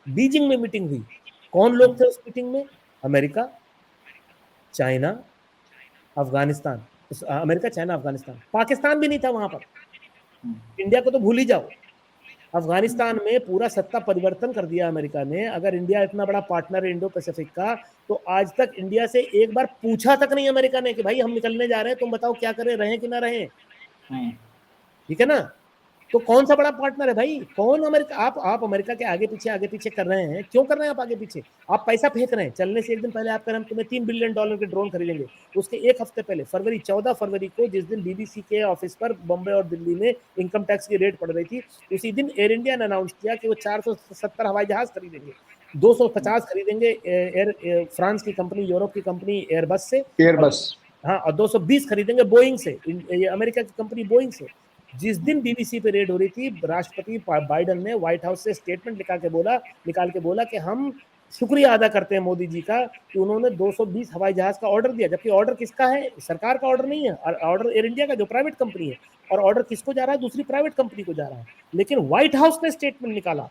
बीजिंग में मीटिंग हुई। कौन लोग थे उस मीटिंग में? America, China, Afghanistan, America, China, Afghanistan, Pakistan भी नहीं था वहां पर। इंडिया को तो भूल ही जाओ। अफगानिस्तान में पूरा सत्ता परिवर्तन कर दिया अमेरिका ने। अगर इंडिया इतना बड़ा पार्टनर है इंडो पैसिफिक का, तो आज तक इंडिया से एक बार पूछा तक नहीं अमेरिका ने कि भाई हम निकलने जा रहे हैं, तुम बताओ क्या करें, रहें कि ना रहें। ठीक है ना? तो कौन सा बड़ा पार्टनर है भाई? कौन अमेरिका? आप अमेरिका के आगे पीछे कर रहे हैं। क्यों कर रहे हैं आप आगे पीछे? आप पैसा फेंक रहे हैं। चलने से एक दिन पहले आप कह रहे हैं हम तुम्हें $3 बिलियन के ड्रोन खरीदेंगे। उसके एक हफ्ते पहले, 14 फरवरी को, जिस दिन बीबीसी के ऑफिस पर बॉम्बे और दिल्ली में इनकम टैक्स की रेट पड़ रही थी, उसी दिन एयर इंडिया ने अनाउंस किया कि वो 470 हवाई जहाज खरीदेंगे, 250 खरीदेंगे फ्रांस की कंपनी, यूरोप की कंपनी एयरबस से, हाँ, और 220 खरीदेंगे बोइंग से, अमेरिका की कंपनी बोइंग से। जिस दिन बीबीसी पे रेड हो रही थी, राष्ट्रपति बाइडेन ने व्हाइट हाउस से स्टेटमेंट निकाल के बोला कि हम शुक्रिया अदा करते हैं मोदी जी का कि उन्होंने 220 हवाई जहाज का ऑर्डर दिया। जबकि ऑर्डर किसका है? सरकार का ऑर्डर नहीं है, ऑर्डर एयर इंडिया का जो प्राइवेट कंपनी है, और ऑर्डर किसको जा रहा है? दूसरी प्राइवेट कंपनी को जा रहा है। लेकिन व्हाइट हाउस ने स्टेटमेंट निकाला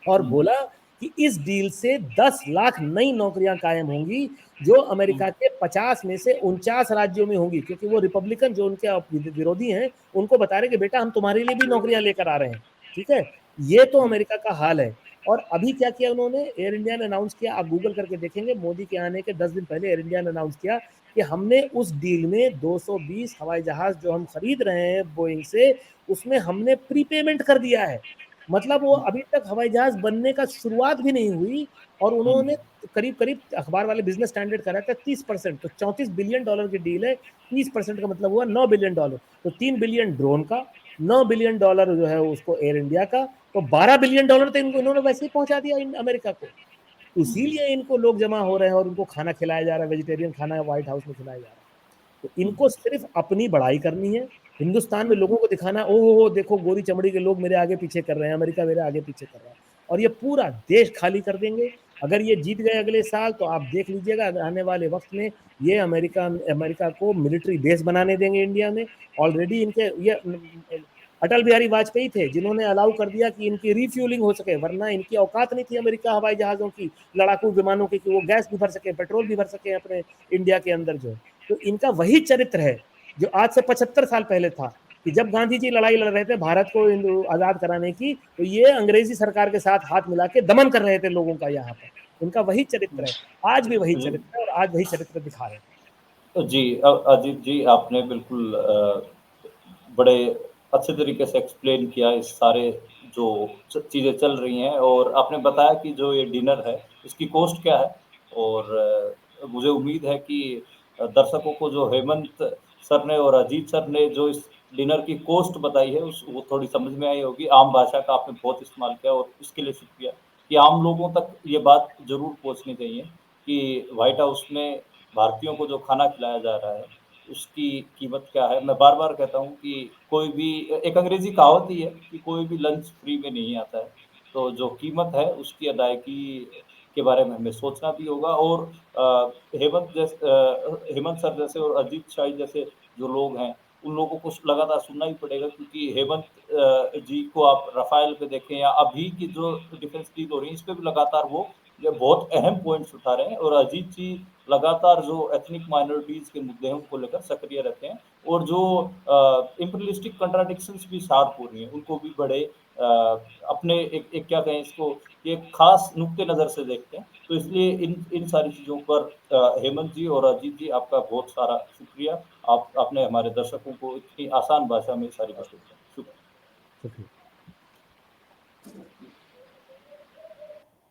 और बोला कि इस डील से 10 लाख नई नौकरियां कायम होंगी, जो अमेरिका के 50 में से 49 राज्यों में होंगी, क्योंकि वो रिपब्लिकन जो उनके विरोधी हैं उनको बता रहे कि बेटा हम तुम्हारे लिए भी नौकरियां लेकर आ रहे हैं। ठीक है, ये तो अमेरिका का हाल है। और अभी क्या किया उन्होंने, एयर इंडिया ने अनाउंस किया, आप गूगल करके देखेंगे, मोदी के आने के 10 दिन पहले एयर इंडिया ने अनाउंस किया कि हमने उस डील में 220 हवाई जहाज जो हम खरीद रहे हैं बोइंग से, उसमें हमने प्रीपेमेंट कर दिया है। मतलब वो अभी तक हवाई जहाज बनने का शुरुआत भी नहीं हुई, और उन्होंने करीब करीब अखबार वाले बिजनेस स्टैंडर्ड करा था 30%, तो $34 बिलियन की डील है। 30% का मतलब हुआ $9 बिलियन, तो $3 बिलियन ड्रोन का, $9 बिलियन जो है उसको एयर इंडिया का, तो $12 बिलियन तो इनको इन्होंने वैसे ही पहुंचा दिया अमेरिका को। इसीलिए इनको लोग जमा हो रहे हैं और उनको खाना खिलाया जा रहा है, वेजिटेरियन खाना व्हाइट हाउस में खिलाया जा रहा है। तो इनको सिर्फ अपनी बड़ाई करनी है, हिंदुस्तान में लोगों को दिखाना, ओहो देखो गोरी चमड़ी के लोग मेरे आगे पीछे कर रहे हैं, अमेरिका मेरे आगे पीछे कर रहा है, और ये पूरा देश खाली कर देंगे। अगर ये जीत गए अगले साल तो आप देख लीजिएगा आने वाले वक्त में ये अमेरिका को मिलिट्री बेस बनाने देंगे इंडिया में। ऑलरेडी इनके ये अटल बिहारी वाजपेयी थे जिन्होंने अलाउ कर दिया कि इनकी रिफ्यूलिंग हो सके, वरना इनकी औकात नहीं थी अमेरिका हवाई जहाज़ों की, लड़ाकू विमानों की, कि वो गैस भी भर सके, पेट्रोल भी भर सके अपने इंडिया के अंदर जो। तो इनका वही चरित्र है जो आज से 75 साल पहले था, कि जब गांधी जी लड़ाई लड़ रहे थे भारत को आज़ाद कराने की, तो ये अंग्रेजी सरकार के साथ हाथ मिला के दमन कर रहे थे लोगों का यहाँ पर। इनका वही चरित्र है, आज भी वही चरित्र है और आज वही चरित्र दिखा रहे हैं। जी, अजीत जी, आपने बिल्कुल बड़े अच्छे तरीके से एक्सप्लेन किया इस सारे जो चीज़ें चल रही हैं, और आपने बताया कि जो ये डिनर है इसकी कॉस्ट क्या है, और मुझे उम्मीद है कि दर्शकों को जो हेमंत सर ने और अजीत सर ने जो इस डिनर की कॉस्ट बताई है उस वो थोड़ी समझ में आई होगी। आम भाषा का आपने बहुत इस्तेमाल किया और इसके लिए शुक्रिया, कि आम लोगों तक ये बात ज़रूर पहुँचनी चाहिए कि व्हाइट हाउस में भारतीयों को जो खाना खिलाया जा रहा है उसकी कीमत क्या है। मैं बार-बार कहता हूँ कि कोई भी एक अंग्रेज़ी कहावत ही है कि कोई भी लंच फ्री में नहीं आता है। तो जो कीमत है उसकी अदायगी के बारे में हमें सोचना भी होगा, और हेमंत सर जैसे और अजीत शाही जैसे जो लोग हैं, उन लोगों को लगातार सुनना ही पड़ेगा, क्योंकि हेमंत जी को आप राफ़ेल पे देखें या अभी की जो डिफेंस डील हो रही है, इस पे भी लगातार वो ये बहुत अहम पॉइंट्स उठा रहे हैं, और अजीत जी लगातार जो एथनिक माइनॉरिटीज़ के मुद्दे हैं उनको लेकर सक्रिय रहते हैं, और जो इम्पीरियलिस्टिक कॉन्ट्राडिक्शंस भी शार्प हो रही हैं, उनको भी बड़े अपने एक एक क्या कहें इसको, कि एक ख़ास नुक्ते नज़र से देखते हैं। तो इसलिए इन इन सारी चीज़ों पर हेमंत जी और अजीत जी, आपका बहुत सारा शुक्रिया। आपने हमारे दर्शकों को इतनी आसान भाषा में सारी बातें बताई। शुक्रिया। शुक्रिया।